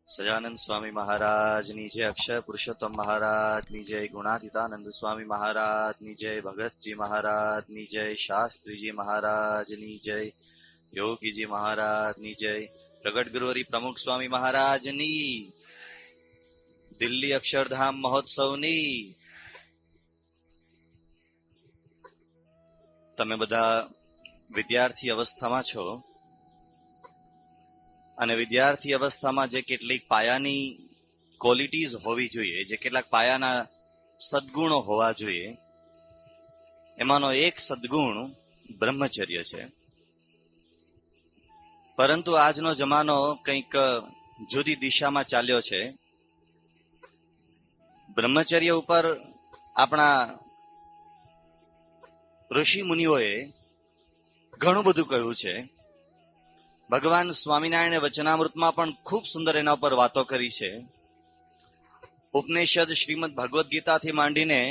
સજાનંદ સ્વામી મહારાજની જય, અક્ષય પુરુષોત્તમ મહારાજની જય, ગુણાતીતાનંદ સ્વામી મહારાજની જય, ભગતજી મહારાજની જય, શાસ્ત્રીજી મહારાજની જય, યોગીજી મહારાજની જય, પ્રગટ ગુરુવરી પ્રમુખ સ્વામી મહારાજની, દિલ્હી અક્ષરધામ મહોત્સવની. તમે બધા વિદ્યાર્થી અવસ્થામાં છો અને વિદ્યાર્થી અવસ્થામાં જે કેટલીક પાયાની ક્વોલિટીઝ હોવી જોઈએ, જે કેટલાક પાયાના સદગુણો હોવા જોઈએ, એમાંનો એક સદગુણ બ્રહ્મચર્ય છે. પરંતુ આજનો જમાનો કંઈક જુદી દિશામાં ચાલ્યો છે. બ્રહ્મચર્ય ઉપર આપણા ઋષિ મુનિઓએ ઘણું બધું કહ્યું છે. ભગવાન સ્વામિનારાયણ વચનામૃતમાં પણ ખૂબ સુંદર એના ઉપર વાતો કરી છે. ઉપનિષદ, શ્રીમદ ભગવદ્ ગીતાથી માંડીને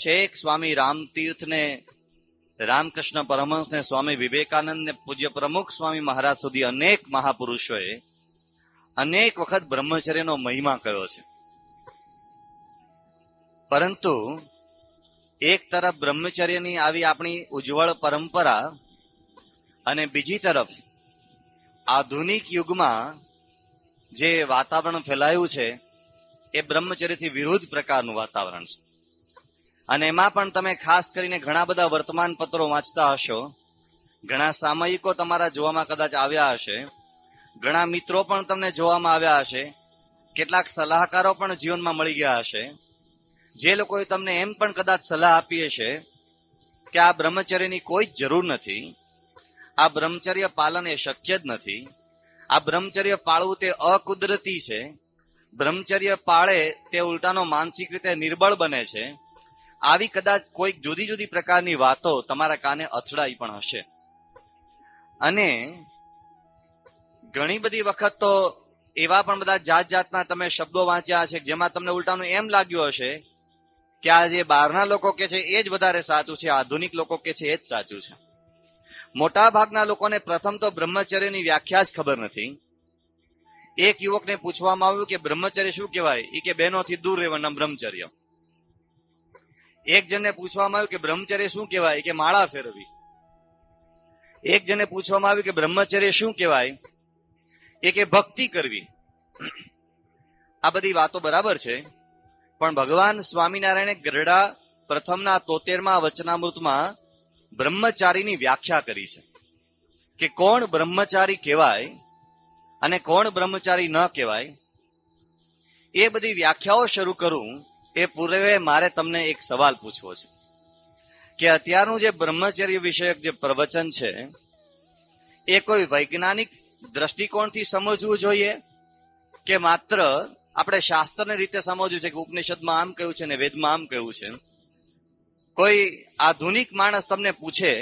છેક સ્વામી રામતીર્થને, રામકૃષ્ણ પરમહંસને, સ્વામી વિવેકાનંદને, પૂજ્ય પ્રમુખ સ્વામી મહારાજ સુધી અનેક મહાપુરુષોએ અનેક વખત બ્રહ્મચર્યનો મહિમા કહ્યો છે. પરંતુ એક તરફ બ્રહ્મચર્યની આવી આપણી ઉજ્જવળ પરંપરા અને બીજી તરફ આધુનિક યુગમાં જે વાતાવરણ ફેલાયું છે એ બ્રહ્મચર્યથી વિરુદ્ધ પ્રકારનું વાતાવરણ છે. અને એમાં પણ તમે ખાસ કરીને ઘણા બધા વર્તમાન પત્રો વાંચતા હશો, ઘણા સામયિકો તમારા જોવામાં કદાચ આવ્યા હશે, ઘણા મિત્રો પણ તમને જોવામાં આવ્યા હશે, કેટલાક સલાહકારો પણ જીવનમાં મળી ગયા હશે, જે લોકોએ તમને એમ પણ કદાચ સલાહ આપી હશે કે આ બ્રહ્મચર્યની કોઈ જ જરૂર નથી, આ બ્રહ્મચર્ય પાલન એ શક્ય જ નથી, આ બ્રહ્મચર્ય પાળવું તે અકુદરતી છે, બ્રહ્મચર્ય પાળે તે ઉલટાનો માનસિક રીતે નિર્બળ બને છે. આવી કદાચ કોઈક જુદી જુદી પ્રકારની વાતો તમારા કાને અથડાઈ પણ હશે. અને ઘણી બધી વખત તો એવા પણ બધા જાત જાતના તમે શબ્દો વાંચ્યા છે જેમાં તમને ઉલટાનું એમ લાગ્યું હશે કે આ જે બહારના લોકો કે છે એ જ વધારે સાચું છે, આધુનિક લોકો કે છે એ જ સાચું છે. મોટા ભાગના લોકોને પ્રથમ તો બ્રહ્મચર્યની વ્યાખ્યા જ ખબર નથી. એક યુવકને પૂછવામાં આવ્યું કે બ્રહ્મચર્ય શું કહેવાય? એ કે બહેનોથી દૂર રહેવાનું બ્રહ્મચર્ય. એક જણને પૂછવામાં આવ્યું કે બ્રહ્મચર્ય શું કહેવાય? કે માળા ફેરવી. એક જણને પૂછવામાં આવ્યું કે બ્રહ્મચર્ય શું કહેવાય? એ કે ભક્તિ કરવી. આ બધી વાતો બરાબર છે, પણ ભગવાન સ્વામિનારાયણે ગરડા પ્રથમના 73મા વચનામૃતમાં બ્રહ્મચારીની વ્યાખ્યા કરી છે કે કોણ બ્રહ્મચારી કહેવાય અને કોણ બ્રહ્મચારી ન કહેવાય. એ બધી વ્યાખ્યાઓ શરૂ કરું એ પૂર્વે મારે તમને એક સવાલ પૂછવો છે કે અત્યારનું જે બ્રહ્મચર્ય વિષયક જે પ્રવચન છે એ કોઈ વૈજ્ઞાનિક દ્રષ્ટિકોણથી સમજવું જોઈએ કે માત્ર આપણે શાસ્ત્રની રીતે સમજવું છે કે ઉપનિષદમાં આમ કહ્યું છે ને વેદમાં આમ કહ્યું છે? કોઈ આધુનિક માણસ તમને પૂછે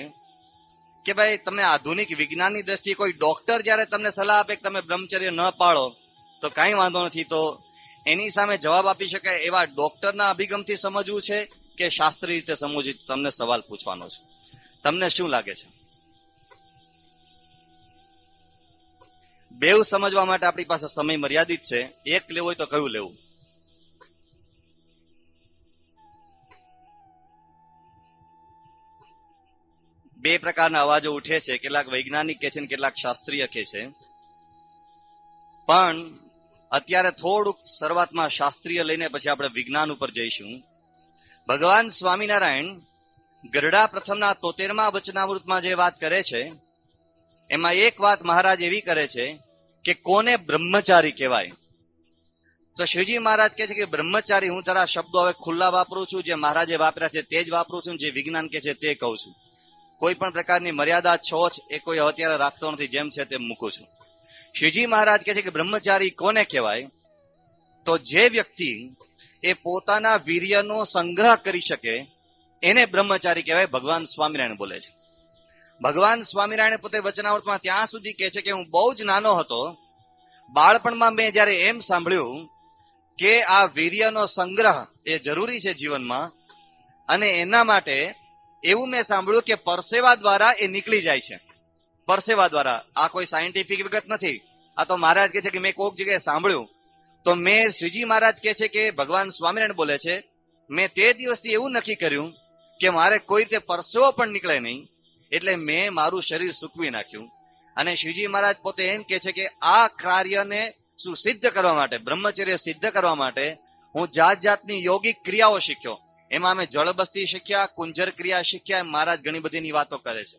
કે ભાઈ તમે આધુનિક વિજ્ઞાનની દ્રષ્ટિએ કોઈ ડોક્ટર જયારે તમને સલાહ આપે કે તમે બ્રહ્મચર્ય ન પાળો તો કઈ વાંધો નથી, તો એની સામે જવાબ આપી શકાય એવા ડોક્ટરના અભિગમથી સમજવું છે કે શાસ્ત્રીય રીતે સમજવું? તમને સવાલ પૂછવાનો છે. તમને શું લાગે છે? બેઉ સમજવા માટે આપણી પાસે સમય મર્યાદિત છે. એક લેવું હોય તો કયું લેવું? બે પ્રકારના અવાજો ઉઠે છે, કેટલાક વૈજ્ઞાનિક કે છે ને કેટલાક શાસ્ત્રીય કે છે. પણ અત્યારે થોડુંક શરૂઆતમાં શાસ્ત્રીય લઈને પછી આપણે વિજ્ઞાન ઉપર જઈશું. ભગવાન સ્વામિનારાયણ ગરડા પ્રથમના 73મા વચનામૃતમાં જે વાત કરે છે એમાં એક વાત મહારાજ એવી કરે છે કે કોને બ્રહ્મચારી કહેવાય. તો શ્રીજી મહારાજ કહે છે કે બ્રહ્મચારી, હું તારા શબ્દો હવે ખુલ્લા વાપરું છું, જે મહારાજે વાપર્યા છે તે જ વાપરું છું, જે વિજ્ઞાન કે છે તે કહું છું. કોઈ પણ પ્રકારની મર્યાદા છોછ એ કોઈ અત્યારે રાખતો નથી, જેમ છે તેમ મૂકું છું. શ્રીજી મહારાજ કહે છે કે બ્રહ્મચારી કોને કહેવાય? તો જે વ્યક્તિ એ પોતાના વીર્યનો સંગ્રહ કરી શકે એને બ્રહ્મચારી કહેવાય. ભગવાન સ્વામિનારાયણ બોલે છે. ભગવાન સ્વામિનારાયણ પોતે વચનામૃતમાં ત્યાં સુધી કહે છે કે હું બહુ જ નાનો હતો, બાળપણમાં મેં જયારે એમ સાંભળ્યું કે આ વીર્યનો સંગ્રહ એ જરૂરી છે જીવનમાં, અને એના માટે એવું મેં સાંભળ્યું કે પરસેવા દ્વારા એ નીકળી જાય છે. પરસેવા દ્વારા. આ કોઈ સાયન્ટિફિક વિગત નથી, આ તો મહારાજ કહે છે કે મેં કોઈક જગ્યાએ સાંભળ્યું. તો મેં શ્રીજી મહારાજ કહે છે કે ભગવાન સ્વામિનારાયણ બોલે છે, મેં તે દિવસથી એવું નક્કી કર્યું કે મારે કોઈ રીતે પરસેવો પણ નીકળે નહીં, એટલે મેં મારું શરીર સૂકવી નાખ્યું. અને શ્રીજી મહારાજ પોતે એમ કે છે કે આ કાર્યને શું સિદ્ધ કરવા માટે, બ્રહ્મચર્ય સિદ્ધ કરવા માટે હું જાત જાતની યોગિક ક્રિયાઓ શીખ્યો. એમાં અમે જળબસ્તી શીખ્યા, કુંજર ક્રિયા શીખ્યા. મહારાજ ઘણી બધીની વાતો કરે છે.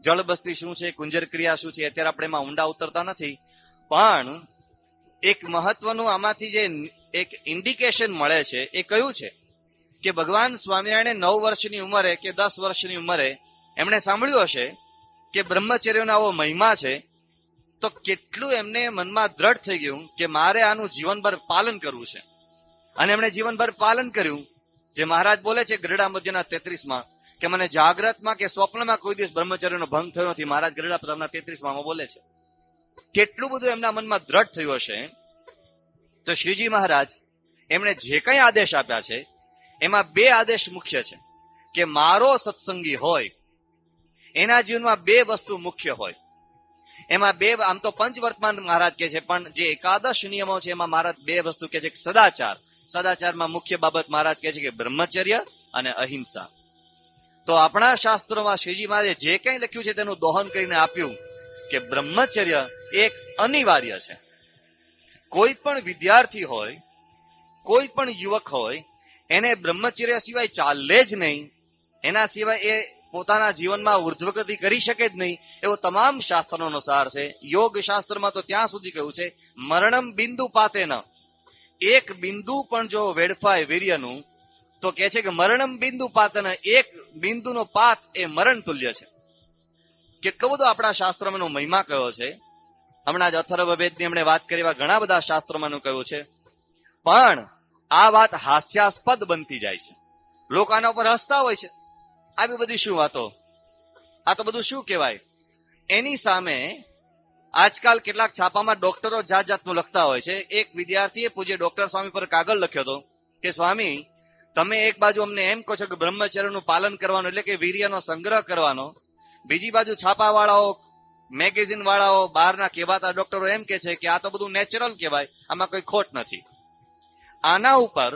જળબસ્તી શું છે, કુંજર ક્રિયા શું છે, અત્યારે આપણે એમાં ઊંડા ઉતરતા નથી. પણ એક મહત્વનું આમાંથી જે એક ઇન્ડિકેશન મળે છે એ કયું છે કે ભગવાન સ્વામિનારાયણે 9 વર્ષની ઉંમરે કે 10 વર્ષની ઉંમરે એમણે સાંભળ્યું હશે કે બ્રહ્મચર્યનો આવો મહિમા છે, તો કેટલું એમને મનમાં દ્રઢ થઈ ગયું કે મારે આનું જીવનભર પાલન કરવું છે. અને એમણે જીવનભર પાલન કર્યું. જે મહારાજ બોલે છે ગરડા મધ્યના 33માં કે મને જાગ્રતમાં કે સ્વપ્નમાં કોઈ દિવસ બ્રહ્મચર્યનો ભંગ થયો નથી. મહારાજ ગરડા પ્રતાપના 33માં બોલે છે. કેટલું બધું એમના મનમાં દ્રઢ થયું હશે. તો શ્રીજી મહારાજ એમણે જે કંઈ આદેશ આપ્યા છે એમાં 2 આદેશ મુખ્ય છે કે મારો સત્સંગી હોય એના જીવનમાં 2 વસ્તુ મુખ્ય હોય. એમાં 2, આમ તો પંચવર્તમાન મહારાજ કે છે, પણ જે એકાદશ નિયમો છે એમાં મહારાજ 2 વસ્તુ કે છે. સદાચાર, સદાચારમાં મુખ્ય બાબત મહારાજ કહે છે કે બ્રહ્મચર્ય અને અહિંસા. તો આપણા શાસ્ત્રોમાં શ્રીજી મહારાજે જે કંઈ લખ્યું છે તેનું દોહન કરીને આપ્યું કે બ્રહ્મચર્ય એક અનિવાર્ય છે. કોઈ પણ વિદ્યાર્થી હોય, કોઈ પણ યુવક હોય, એને બ્રહ્મચર્ય સિવાય ચાલે જ નહીં. એના સિવાય એ પોતાના જીવનમાં ઉર્ધ્વગતિ કરી શકે જ નહીં. એવો તમામ શાસ્ત્રોનો સાર છે. યોગ શાસ્ત્રમાં તો ત્યાં સુધી કહ્યું છે મરણમ બિંદુ પાતે ન, એક બિંદુ પણ જો વેડફાય વીર્યનું તો કહે છે કે મરણમ બિંદુ પાતન, એક બિંદુનો પાત એ મરણ તુલ્ય છે. કેટલો બધો આપણા શાસ્ત્રોનો મહિમા કયો છે. હમણાં જ અથર્વવેદની એમણે વાત કરી, એવા ઘણા બધા શાસ્ત્રોમાં કહ્યું છે. પણ આ વાત હાસ્યાસ્પદ બનતી જાય છે. લોકો આના ઉપર હસતા હોય છે. આવી બધી શું વાતો, આ તો બધું શું કહેવાય. એની સામે આજકાલ કેટલાક છાપામાં ડોક્ટરો જાત જાતનું લખતા હોય છે. એક વિદ્યાર્થીએ પૂજ્ય ડોક્ટર સ્વામી પર કાગળ લખ્યો હતો કે સ્વામી, તમે એક બાજુ અમને એમ કહો છો કે બ્રહ્મચર્યનું પાલન કરવાનું એટલે કે વીર્યનો સંગ્રહ કરવાનો, બીજી બાજુ છાપાવાળાઓ, મેગેઝિન વાળાઓ, બહારના કહેવાતા ડોક્ટરો એમ કે છે કે આ તો બધું નેચરલ કહેવાય, આમાં કોઈ ખોટ નથી. આના ઉપર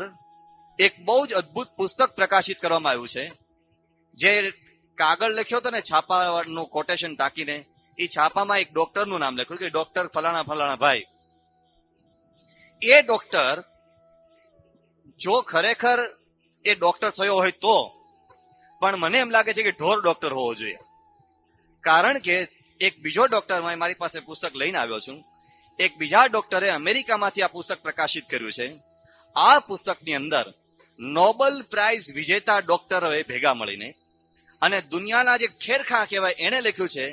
એક બહુ જ અદ્ભુત પુસ્તક પ્રકાશિત કરવામાં આવ્યું છે. જે કાગળ લખ્યો હતો ને છાપાનું કોટેશન ટાંકીને, એ છાપામાં એક ડોક્ટરનું નામ લખ્યું કે ડોક્ટર ફલાણા ફલાણા ભાઈ. એ ડોક્ટર જો ખરેખર એ ડોક્ટર થયો હોય તો, પણ મને એમ લાગે છે કે ઢોર ડોક્ટર હોવો જોઈએ. કારણ કે એક બીજો ડોક્ટર, મારી પાસે પુસ્તક લઈને આવ્યો છું, એક બીજા ડોક્ટરે અમેરિકામાંથી આ પુસ્તક પ્રકાશિત કર્યું છે. આ પુસ્તકની અંદર નોબેલ પ્રાઇઝ વિજેતા ડોક્ટરોએ ભેગા મળીને અને દુનિયાના જે ખેરખા કહેવાય એને લખ્યું છે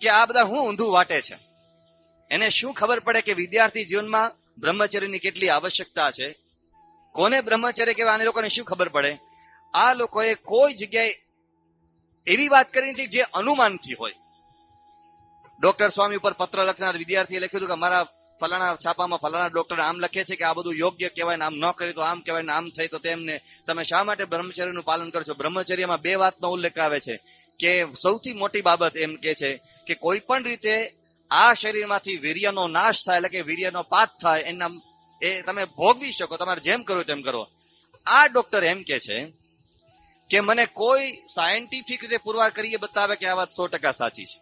કે આ બધા હું ઊંધું વાટે છે. એને શું ખબર પડે કે વિદ્યાર્થી જીવનમાં બ્રહ્મચર્યની કેટલી આવશ્યકતા છે, કોને બ્રહ્મચર્ય કહેવાય, આને લોકોને શું ખબર પડે. આ લોકોએ કોઈ જગ્યાએ એવી વાત કરી નથી જે અનુમાનથી હોય. ડોક્ટર સ્વામી ઉપર પત્ર લખનાર વિદ્યાર્થીએ લખ્યું હતું કે મારા ફલાણા છાપામાં ફલાણા ડોક્ટર આમ લખે છે કે આ બધું યોગ્ય કહેવાય ને આમ ન કરી તો આમ કહેવાય ને આમ થઈ તો તેમને, તમે શા માટે બ્રહ્મચર્યનું પાલન કરો છો. બ્રહ્મચર્યમાં 2 વાતનો ઉલ્લેખ આવે છે કે સૌથી મોટી બાબત એમ કે છે કે કોઈ પણ રીતે આ શરીરમાંથી વીર્યનો નાશ થાય, એટલે કે વીર્યનો પાત થાય, એના એ તમે ભોગવી શકો, તમારે જેમ કરવું તેમ કરો. આ ડોક્ટર એમ કે છે કે મને કોઈ સાયન્ટિફિક રીતે પુરવાર કરી બતાવે કે આ વાત 100% સાચી છે.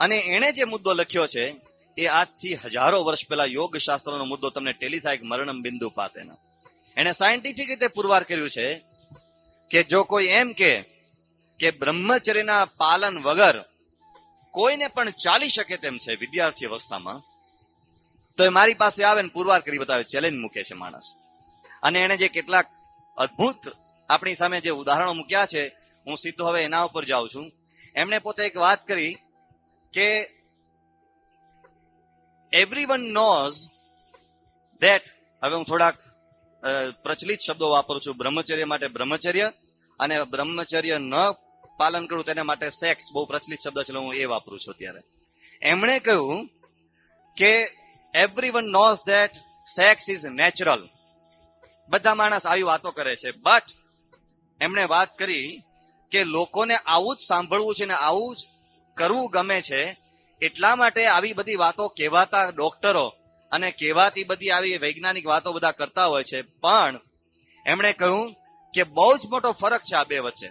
અને એણે જે મુદ્દો લખ્યો છે એ આજથી હજારો વર્ષ પહેલા યોગ શાસ્ત્રનો મુદ્દો તમને ટેલી થાય કે મરણમ બિંદુ પાતેના. એણે સાયન્ટિફિક રીતે પુરવાર કર્યું છે કે જો કોઈ એમ કે બ્રહ્મચર્યના પાલન વગર કોઈને પણ ચાલી શકે તેમ છે વિદ્યાર્થી અવસ્થામાં, તો એ મારી પાસે આવે ને પુરવાર કરી બતાવે, ચેલેન્જ મૂકે છે માણસ. અને એણે જે કેટલાક અદ્ભુત આપણી સામે જે ઉદાહરણો મૂક્યા છે, હું સીધો હવે એના ઉપર જાઉં છું. એમણે પોતે એક વાત કરી કે એવરીવન નોઝ ધેટ, હવે હું થોડાક પ્રચલિત શબ્દો વાપરું છું. બ્રહ્મચર્ય માટે બ્રહ્મચર્ય અને બ્રહ્મચર્ય ન પાલન કરવું તેના માટે સેક્સ, બહુ પ્રચલિત શબ્દ છે, હું એ વાપરું છું અત્યારે. એમણે કહ્યું કે everyone knows that sex is natural. બધા માણસ આવી વાતો કરે છે, બટ એમણે વાત કરી કે લોકોને આવું જ સાંભળવું છે ને આવું જ કરવું ગમે છે, એટલા માટે આવી બધી વાતો કહેવાતા ડોક્ટરો અને કહેવાતી બધી આવી વૈજ્ઞાનિક વાતો બધા કરતા હોય છે, પણ એમણે કહ્યું કે બહુ જ મોટો ફરક છે આ બે વચ્ચે.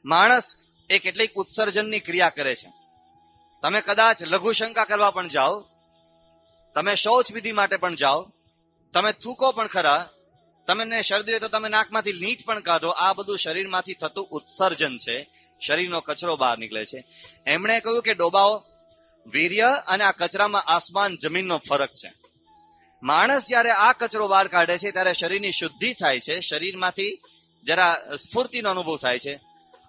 માણસ એ કેટલીક ઉત્સર્જનની ક્રિયા કરે છે. તમે કદાચ લઘુશંકા કરવા પણ જાઓ, તમે શૌચ વિધિ માટે પણ જાઓ, તમે થૂકો પણ ખરા, તમને શરદી હોય તો તમે નાકમાંથી લીંટ પણ કાઢો, આ બધું શરીરમાંથી થતું ઉત્સર્જન છે, શરીરનો કચરો બહાર નીકળે છે. એમણે કહ્યું કે ડોબાઓ, વીર્ય અને આ કચરામાં આસમાન જમીનનો ફરક છે. માણસ જયારે આ કચરો બહાર કાઢે છે ત્યારે શરીરની શુદ્ધિ થાય છે, શરીરમાંથી જરા સ્ફૂર્તિનો અનુભવ થાય છે.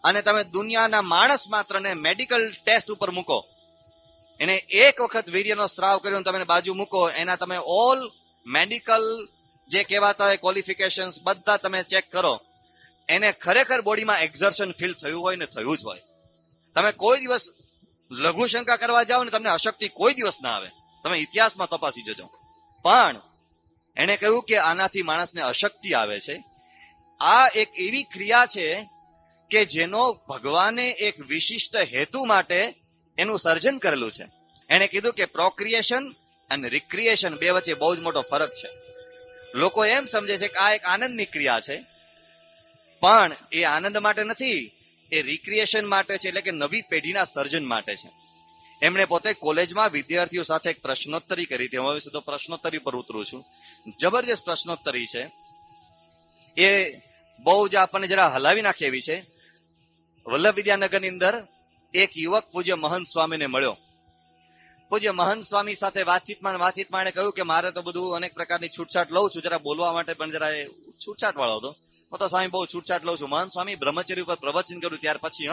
અને તમે દુનિયાના માણસ માત્રને મેડિકલ ટેસ્ટ ઉપર મૂકો, એને એક વખત વીર્યનો સ્રાવ કર્યો તમે બાજુ મૂકો, એના તમે ઓલ મેડિકલ જે કહેવાતા હોય ક્વોલિફિકેશન્સ બધા તમે ચેક કરો, એને ખરેખર બોડીમાં એક્ઝર્શન ફીલ થયું હોય ને થયું જ હોય. તમે કોઈ દિવસ લઘુશંકા કરવા જાઓ ને તમને અશક્તિ કોઈ દિવસ ના આવે, તમે ઇતિહાસમાં તપાસી જજો. પણ એને કહ્યું કે આનાથી માણસને અશક્તિ આવે છે. આ એક એવી ક્રિયા છે કે જેનો ભગવાને એક વિશિષ્ટ હેતુ માટે એનું સર્જન કરેલું છે. એને કીધું કે પ્રોક્રિએશન અને રિક્રિએશન બે વચ્ચે બહુ જ મોટો ફરક છે. લોકો એમ સમજે છે કે આ એક આનંદની ક્રિયા છે, પણ એ આનંદ માટે નથી, એ રિક્રિએશન માટે છે, એટલે કે નવી પેઢીના સર્જન માટે છે. એમણે પોતે કોલેજમાં વિદ્યાર્થીઓ સાથે એક પ્રશ્નોત્તરી કરી હતી. હું હવે તો પ્રશ્નોત્તરી પર ઉતરું છું. જબરજસ્ત પ્રશ્નોત્તરી છે, એ બહુ જ આપણને જરા હલાવી નાખે એવી છે. વલ્લભ વિદ્યાનગરની અંદર એક યુવક પૂજ્ય મહંત સ્વામીને મળ્યો. પૂજ્ય મહંત સ્વામી સાથે વાતચીતમાં એને કહ્યું કે મારે તો બધું અનેક પ્રકારની છૂટછાટ લઉં છું, જરા બોલવા માટે પણ જરા છૂટછાટ વાળો હતો. હું તો સ્વામી બહુ છૂટછાટ લઉં છું. મહંત સ્વામી બ્રહ્મચર્ય ઉપર પ્રવચન કર્યું ત્યાર પછી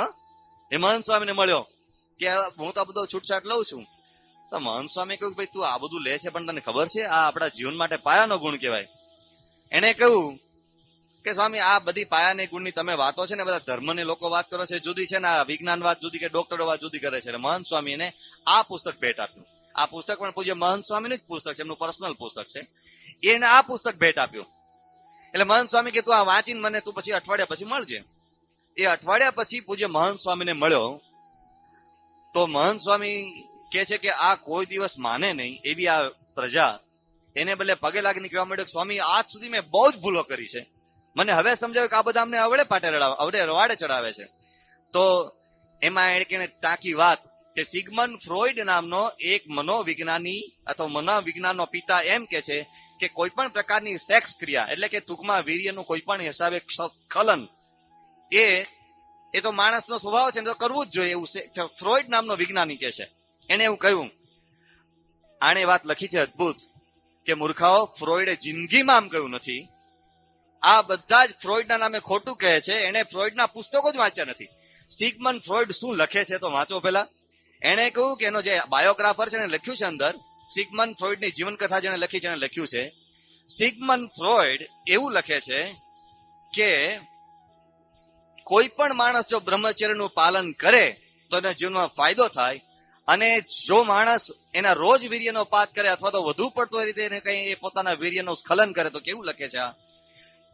એ મહંત સ્વામીને મળ્યો કે હું તો બધો છૂટછાટ લઉં છું. તો મહંત સ્વામી કહ્યું ભાઈ તું આ બધું લે છે પણ તને ખબર છે આ આપણા જીવન માટે પાયાનો ગુણ કહેવાય. એને કહ્યું કે સ્વામી આ બધી પાયાની ગુણની તમે વાતો છે ને બધા ધર્મની લોકો વાત કરો છે જુદી છે ને આ વિજ્ઞાન વાત જુદી કે ડોક્ટરો વાત જુદી કરે છે. મહંત સ્વામી એને આ પુસ્તક ભેટ આપ્યું. આ પુસ્તક પણ પૂજ્ય મહંત સ્વામીનું જ પુસ્તક છે, એમનું પર્સનલ પુસ્તક છે. એને આ પુસ્તક ભેટ આપ્યું. એટલે મહંત સ્વામી કે તું આ વાંચીને મને તું પછી અઠવાડિયા પછી મળજે. એ અઠવાડિયા પછી પૂજ્ય મહંત સ્વામીને મળ્યો તો મહંત સ્વામી કે છે કે આ કોઈ દિવસ માને નહીં એવી આ પ્રજા એને બદલે પગે લાગીને કહેવા માંડ્યો કે સ્વામી આજ સુધી મેં બહુ જ ભૂલો કરી છે, મને હવે સમજાવ્યું કે આ બધા અમને અવળે પાટે અવળે રવાડે ચડાવે છે. તો એમાં એને ટાંકી વાત કે સિગમન્ડ ફ્રોઈડ નામનો એક મનોવિજ્ઞાની અથવા મનોવિજ્ઞાનનો પિતા એમ કે છે કે કોઈ પણ પ્રકારની સેક્સ ક્રિયા એટલે કે ટૂંકમાં વીર્યનું કોઈ પણ હિસાબે સ્ખલન એ તો માણસનો સ્વભાવ છે, તો કરવું જ જોઈએ એવું ફ્રોઈડ નામનો વિજ્ઞાની કે છે. એને એવું કહ્યું. આણે વાત લખી છે અદભુત કે મૂર્ખાઓ ફ્રોઈડે જિંદગીમાં આમ કહ્યું નથી. આ બધા જ ફ્રોઈડના નામે ખોટું કહે છે. એને ફ્રોઈડના પુસ્તકો જ વાંચ્યા નથી. સિગમન્ડ ફ્રોઈડ શું લખે છે તો વાંચો પેલા. એને કહ્યું કે એનો જે બાયોગ્રાફર છે એને લખ્યું છે અંદર સિગમન્ડ ફ્રોઈડની જીવનકથા જેને લખી છે એને લખ્યું છે. સિગમન્ડ ફ્રોઈડ એવું લખે છે કે કોઈ પણ માણસ જો બ્રહ્મચર્યનું પાલન કરે તો એના જીવનમાં ફાયદો થાય, અને જો માણસ એના રોજ વીર્યનો પાત કરે અથવા તો વધુ પડતો રીતે એને કઈ પોતાના વીર્યનું સ્ખલન કરે તો કેવું લખે છે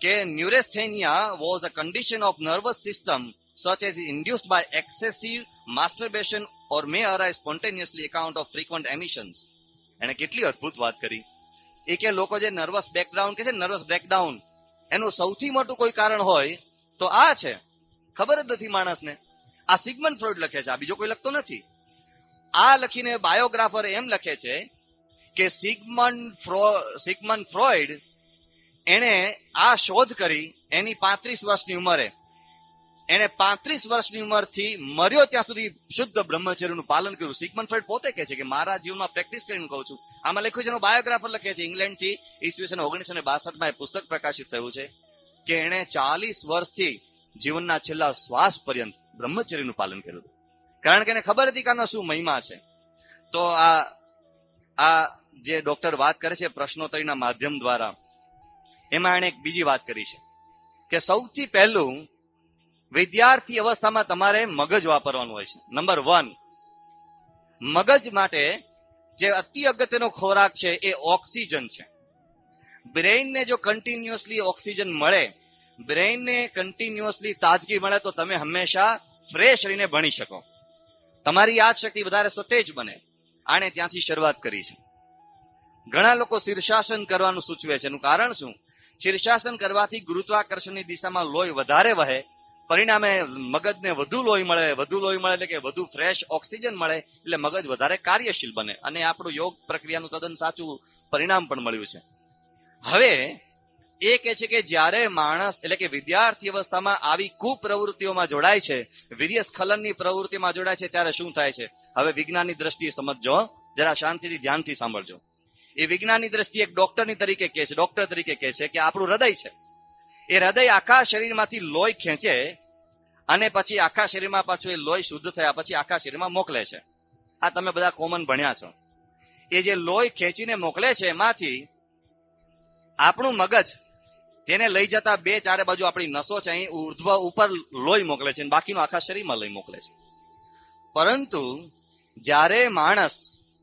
કે neurasthenia was a condition of nervous system such as is induced by excessive masturbation or may arise spontaneously account of frequent emissions. એને કેટલી અદભુત વાત કરી. એ કે લોકો જે નર્વસ બ્રેકડાઉન કે છે નર્વસ બ્રેકડાઉન એનું સૌથી મોટું કોઈ કારણ હોય તો આ છે. ખબર જ નથી માણસને. આ સિગમન્ડ ફ્રોઈડ લખે છે, આ બીજો કોઈ લખતો નથી. આ લખીને બાયોગ્રાફર એમ લખે છે કે સિગમન્ડ ફ્રોઈડ એને આ શોધ કરી એની 35 વર્ષની ઉંમરે. એને 35 વર્ષની ઉંમરથી મર્યો ત્યાં સુધી શુદ્ધ બ્રહ્મચર્યનું પાલન કર્યું. સિગમન્ડ ફ્રોઈડ પોતે કહે છે કે મારા જીવનમાં પ્રેક્ટિસ કરીને કહું છું. આમાં લખ્યું છે એનો બાયોગ્રાફર લખે છે ઇંગ્લેન્ડથી ઈસવીસન 1962 એ પુસ્તક પ્રકાશિત થયું છે કે એને 40 વર્ષથી જીવનના છેલ્લા શ્વાસ પર્યંત બ્રહ્મચર્યનું પાલન કર્યું. કારણ કે એને ખબર હતી કે આનો શું મહિમા છે. તો આ જે ડોક્ટર વાત કરે છે પ્રશ્નોત્તરીના માધ્યમ દ્વારા, એમાં એને એક બીજી વાત કરી છે કે સૌથી પહેલું વિદ્યાર્થી અવસ્થામાં તમારે મગજ વાપરવાનું હોય છે. નંબર 1, મગજ માટે જે અતિ અગત્યનો ખોરાક છે એ ઓક્સિજન છે. બ્રેઇનને જો કન્ટિન્યુઅસલી ઓક્સિજન મળે, બ્રેઇનને કન્ટિન્યુઅસલી તાજગી મળે તો તમે હંમેશા ફ્રેશ રહીને ભણી શકો, તમારી યાદ શક્તિ વધારે સતેજ બને. આને ત્યાંથી શરૂઆત કરી છે. ઘણા લોકો શીર્ષાસન કરવાનું સૂચવે છે. એનું કારણ શું? શીર્ષાસન કરવાથી ગુરુત્વાકર્ષણની દિશામાં લોહી વધારે વહે, પરિણામે મગજને વધુ લોહી મળે એટલે કે વધુ ફ્રેશ ઓક્સિજન મળે, એટલે મગજ વધારે કાર્યશીલ બને અને આપણું યોગ પ્રક્રિયાનું તદ્દન સાચું પરિણામ પણ મળ્યું છે. હવે એ કહે છે કે જ્યારે માણસ એટલે કે વિદ્યાર્થી અવસ્થામાં આવી કુપ્રવૃત્તિઓમાં જોડાય છે, વીર્ય સ્ખલનની પ્રવૃત્તિમાં જોડાય છે, ત્યારે શું થાય છે? હવે વિજ્ઞાનની દ્રષ્ટિએ સમજજો, જરા શાંતિથી ધ્યાનથી સાંભળજો. એ વિજ્ઞાનની દ્રષ્ટિએ એક ડોક્ટર તરીકે કહે છે કે આપણું હૃદય છે, એ હૃદય આખા શરીરમાંથી લોહી ખેંચે અને પછી આખા શરીરમાં પાછું એ લોહી શુદ્ધ થયા પછી આખા શરીરમાં મોકલે છે. આ તમે બધા કોમન ભણ્યા છો. એ જે લોહી ખેંચીને મોકલે છે એમાંથી આપણું મગજ તેને લઈ જતા બે ચારે બાજુ આપણી નસો છે, અહીં ઉર્ધ્વ ઉપર લોહી મોકલે છે, બાકીનું આખા શરીરમાં લોહી મોકલે છે. પરંતુ જ્યારે માણસ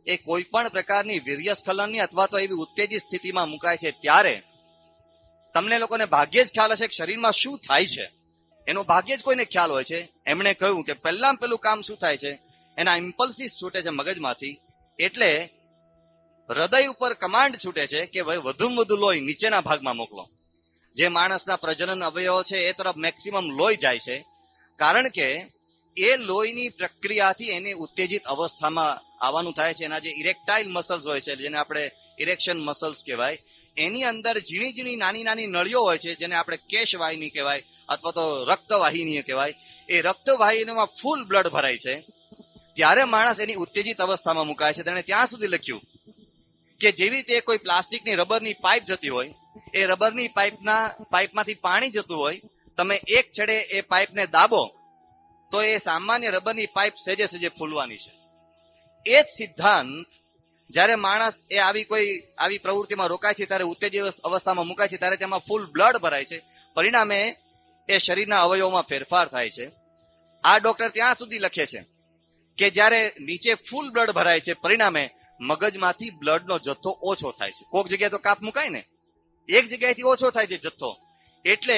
એ કોઈ પણ પ્રકારની વીર્યસ્ખલનની અથવા તો એવી ઉત્તેજિત સ્થિતિમાં મુકાય છે, ત્યારે તમને લોકોને ભાગ્યે જ ખ્યાલ હશે કે શરીરમાં શું થાય છે. એનો ભાગ્યે જ કોઈને ખ્યાલ હોય છે. એમણે કહ્યું કે પહેલું કામ શું થાય છે, એના ઇમ્પલ્સિસ છૂટે છે મગજમાંથી, એટલે હૃદય ઉપર કમાન્ડ છૂટે છે કે ભાઈ વધુમાં વધુ લોહી નીચેના ભાગમાં મોકલો. જે માણસના પ્રજનન અવયવો છે એ તરફ મેક્સિમમ લોહી જાય છે, કારણ કે એ લોહીની પ્રક્રિયાથી એને ઉત્તેજિત અવસ્થામાં આવવાનું થાય છે. એના જે ઇરેક્ટાઇલ મસલ્સ હોય છે, જેને આપણે ઇરેક્શન મસલ્સ કહેવાય, એની અંદર ઝીણી ઝીણી નાની નાની નળીઓ હોય છે, જેને આપણે કેશવાહિની કહેવાય અથવા તો રક્તવાહિની કહેવાય. એ રક્તવાહિનીમાં ફૂલ બ્લડ ભરાય છે. ત્યારે માણસ એની ઉત્તેજિત અવસ્થામાં મુકાય છે. તેણે ત્યાં સુધી લખ્યું કે જેવી રીતે કોઈ પ્લાસ્ટિકની રબરની પાઇપ જતી હોય, એ રબરની પાઇપમાંથી પાણી જતું હોય, તમે એક છેડે એ પાઇપને દાબો તો એ સામાન્ય રબરની પાઇપ સેજે સેજે ફૂલવાની છે. એ જ સિદ્ધાંત જ્યારે માણસ એ આવી પ્રવૃત્તિમાં રોકાય છે, ત્યારે ઉત્તેજિત અવસ્થામાં મુકાય છે, ત્યારે તેમાં ફૂલ બ્લડ ભરાય છે, પરિણામે એ શરીરના અવયવોમાં ફેરફાર થાય છે. આ ડોક્ટર ત્યાં સુધી લખે છે કે જ્યારે નીચે ફૂલ બ્લડ ભરાય છે, પરિણામે મગજમાંથી બ્લડનો જથ્થો ઓછો થાય છે. કોઈક જગ્યાએ તો કાપ મુકાય ને, એક જગ્યાએથી ઓછો થાય છે જથ્થો. એટલે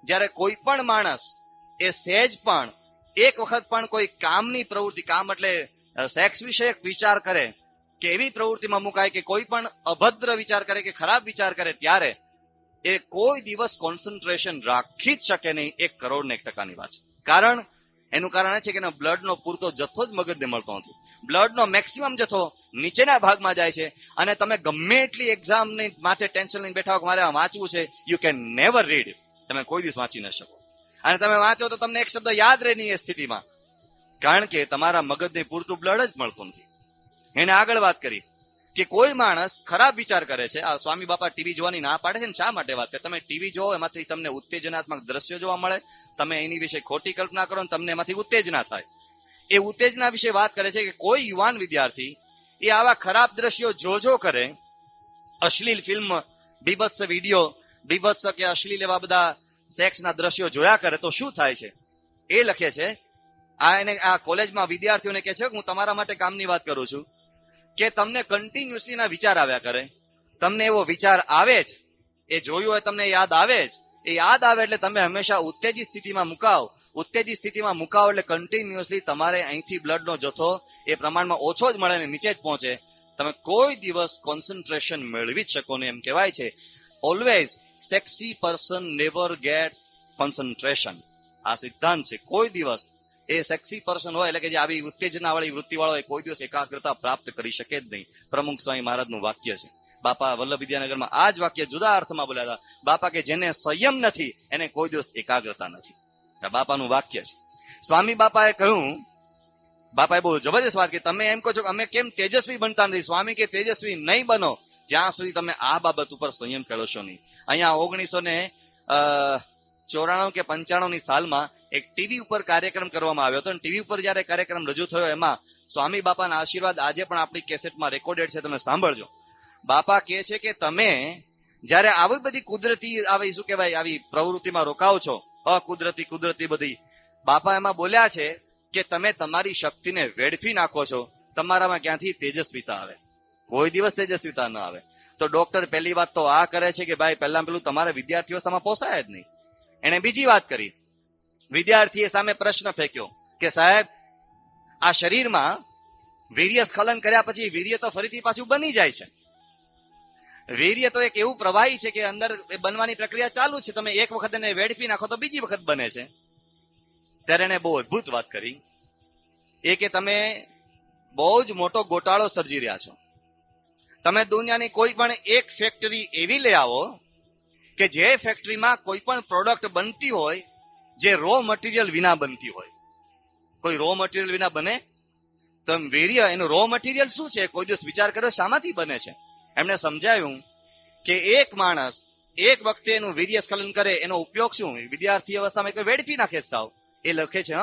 જ્યારે કોઈ પણ માણસ એ સહેજ પણ એક વખત પણ કોઈ કામની પ્રવૃત્તિ, કામ એટલે સેક્સ વિષયક વિચાર કરે કે એવી પ્રવૃત્તિમાં મુકાય કે કોઈ પણ અભદ્ર વિચાર કરે કે ખરાબ વિચાર કરે, ત્યારે એ કોઈ દિવસ કોન્સન્ટ્રેશન રાખી જ શકે નહીં. 1 કરોડ ને 1% વાત છે. એનું કારણ એ છે કે બ્લડનો પૂરતો જથ્થો જ મગજને મળતો નથી. બ્લડનો મેક્સિમમ જથ્થો નીચેના ભાગમાં જાય છે, અને તમે ગમે એટલી એક્ઝામની માથે ટેન્શન લઈને બેઠા હો કે મારે આ વાંચવું છે, યુ કેન નેવર રીડ. તમે કોઈ દિવસ વાંચી ન શકો. અને તમે વાંચો તો તમને એક શબ્દ યાદ રહે નહીં એ સ્થિતિમાં, કારણ કે તમારા મગજને પૂરતું બ્લડ જ મળતું નથી. એને આગળ વાત કરી કે કોઈ માણસ ખરાબ વિચાર કરે છે. આ સ્વામી બાપા ટીવી જોવાની ના પાડે છે ને, શા માટે વાત કરે? તમે ટીવી જોવો, એમાંથી તમને ઉત્તેજનાત્મક દ્રશ્યો જોવા મળે, તમે એની વિશે ખોટી કલ્પના કરો ને તમને એમાંથી ઉત્તેજના થાય. એ ઉત્તેજના વિશે વાત કરે છે કે કોઈ યુવાન વિદ્યાર્થી એ આવા ખરાબ દ્રશ્યો જો કરે, અશ્લીલ ફિલ્મ, બીભત્સ વિડીયો, બીભત્સ કે અશ્લીલ એવા બધા સેક્સના દ્રશ્યો જોયા કરે તો શું થાય છે એ લખે છે. આ કોલેજમાં વિદ્યાર્થીઓને કહે છે કે હું તમારા માટે કામની વાત કરું છું કે તમને કન્ટિન્યુઅસલી ના વિચાર આવ્યા કરે. તમને એવો વિચાર આવે જ, એ જોયું હોય તમને યાદ આવે જ, એ યાદ આવે એટલે તમે હંમેશા ઉત્તેજિત સ્થિતિમાં મુકાવ. ઉત્તેજિત સ્થિતિમાં મુકાવ એટલે કન્ટિન્યુઅસલી તમારે અહીંથી બ્લડનો જથ્થો એ પ્રમાણમાં ઓછો જ મળે ને નીચે જ પહોંચે. તમે કોઈ દિવસ કોન્સન્ટ્રેશન મેળવી જ શકો નહીં. એમ કહેવાય છે always sexy person never gets concentration. આ સિદ્ધાંત છે. કોઈ દિવસ એ સેક્સી પર્સન હોય એટલે કે જે આવી ઉત્તેજના વાળી વૃત્તિ વાળો હોય, કોઈ દિવસ એકાગ્રતા પ્રાપ્ત કરી શકે જ નહીં. પ્રમુખ સ્વામી મહારાજનું વાક્ય છે. બાપા વલ્લભ વિદ્યાનગરમાં આ જ વાક્ય જુદા અર્થમાં બોલ્યા હતા. બાપા કે જેને સંયમ નથી એને કોઈ દિવસ એકાગ્રતા નથી. આ બાપાનું વાક્ય છે. સ્વામી બાપાએ કહ્યું, બાપાએ બહુ જબરજસ્ત વાત કે તમે એમ કહો છો કે અમે કેમ તેજસ્વી બનતા નથી. સ્વામી કે તેજસ્વી નહીં બનો જ્યાં સુધી તમે આ બાબત ઉપર સંયમ કેળવશો નહીં. અહીંયા 1994 કે 95 ની સાલમાં એક ટીવી ઉપર કાર્યક્રમ કરવામાં આવ્યો હતો. ટીવી ઉપર જયારે કાર્યક્રમ રજૂ થયો એમાં સ્વામી બાપાના આશીર્વાદ આજે પણ આપણી કેસેટમાં રેકોર્ડેડ છે, તમે સાંભળજો. બાપા કહે છે કે તમે જયારે આવી બધી કુદરતી આવી શું કહેવાય આવી પ્રવૃત્તિમાં રોકાવ છો, કુદરતી બધી, બાપા એમાં બોલ્યા છે કે તમે તમારી શક્તિને વેડફી નાખો છો. તમારામાં ક્યાંથી તેજસ્વીતા આવે? કોઈ દિવસ તેજસ્વીતા ન આવે. તો ડોક્ટર પહેલી વાત તો આ કરે છે કે ભાઈ પહેલા પેલું તમારે વિદ્યાર્થી અવસ્થામાં પોસાય જ નહીં. એને બીજી વાત કરી, વિદ્યાર્થીએ સામે પ્રશ્ન ફેંક્યો કે સાહેબ આ શરીરમાં વીર્ય સ્ખલન કર્યા પછી વીર્ય તો ફરીથી પાછું બની જાય છે, વીર્ય તો એક એવું પ્રવાહી છે કે અંદર બનવાની પ્રક્રિયા ચાલુ છે, તમે એક વખત એને વેડફી નાખો તો બીજી વખત બને છે. ત્યારે એને બહુ અદભુત વાત કરી એ કે તમે બહુ જ મોટો ગોટાળો સર્જી રહ્યા છો. તમે દુનિયાની કોઈ પણ એક ફેક્ટરી એવી લઈ આવો કે જે ફેક્ટરીમાં કોઈ પણ પ્રોડક્ટ બનતી હોય જે રો મટીરિયલ વિના બનતી હોય. કોઈ રો મટીરિયલ વિના બને? તો વીર્ય એનું રો મટીરિયલ શું છે? કોઈ દિવસ વિચાર કર્યો શામાંથી બને છે? એમણે સમજાવ્યું કે એક માણસ એક વખતે એનું વીર્ય સ્ખલન કરે એનો ઉપયોગ શું? વિદ્યાર્થી અવસ્થામાં કોઈ વેડફી નાખે સાવ. એ લખે છે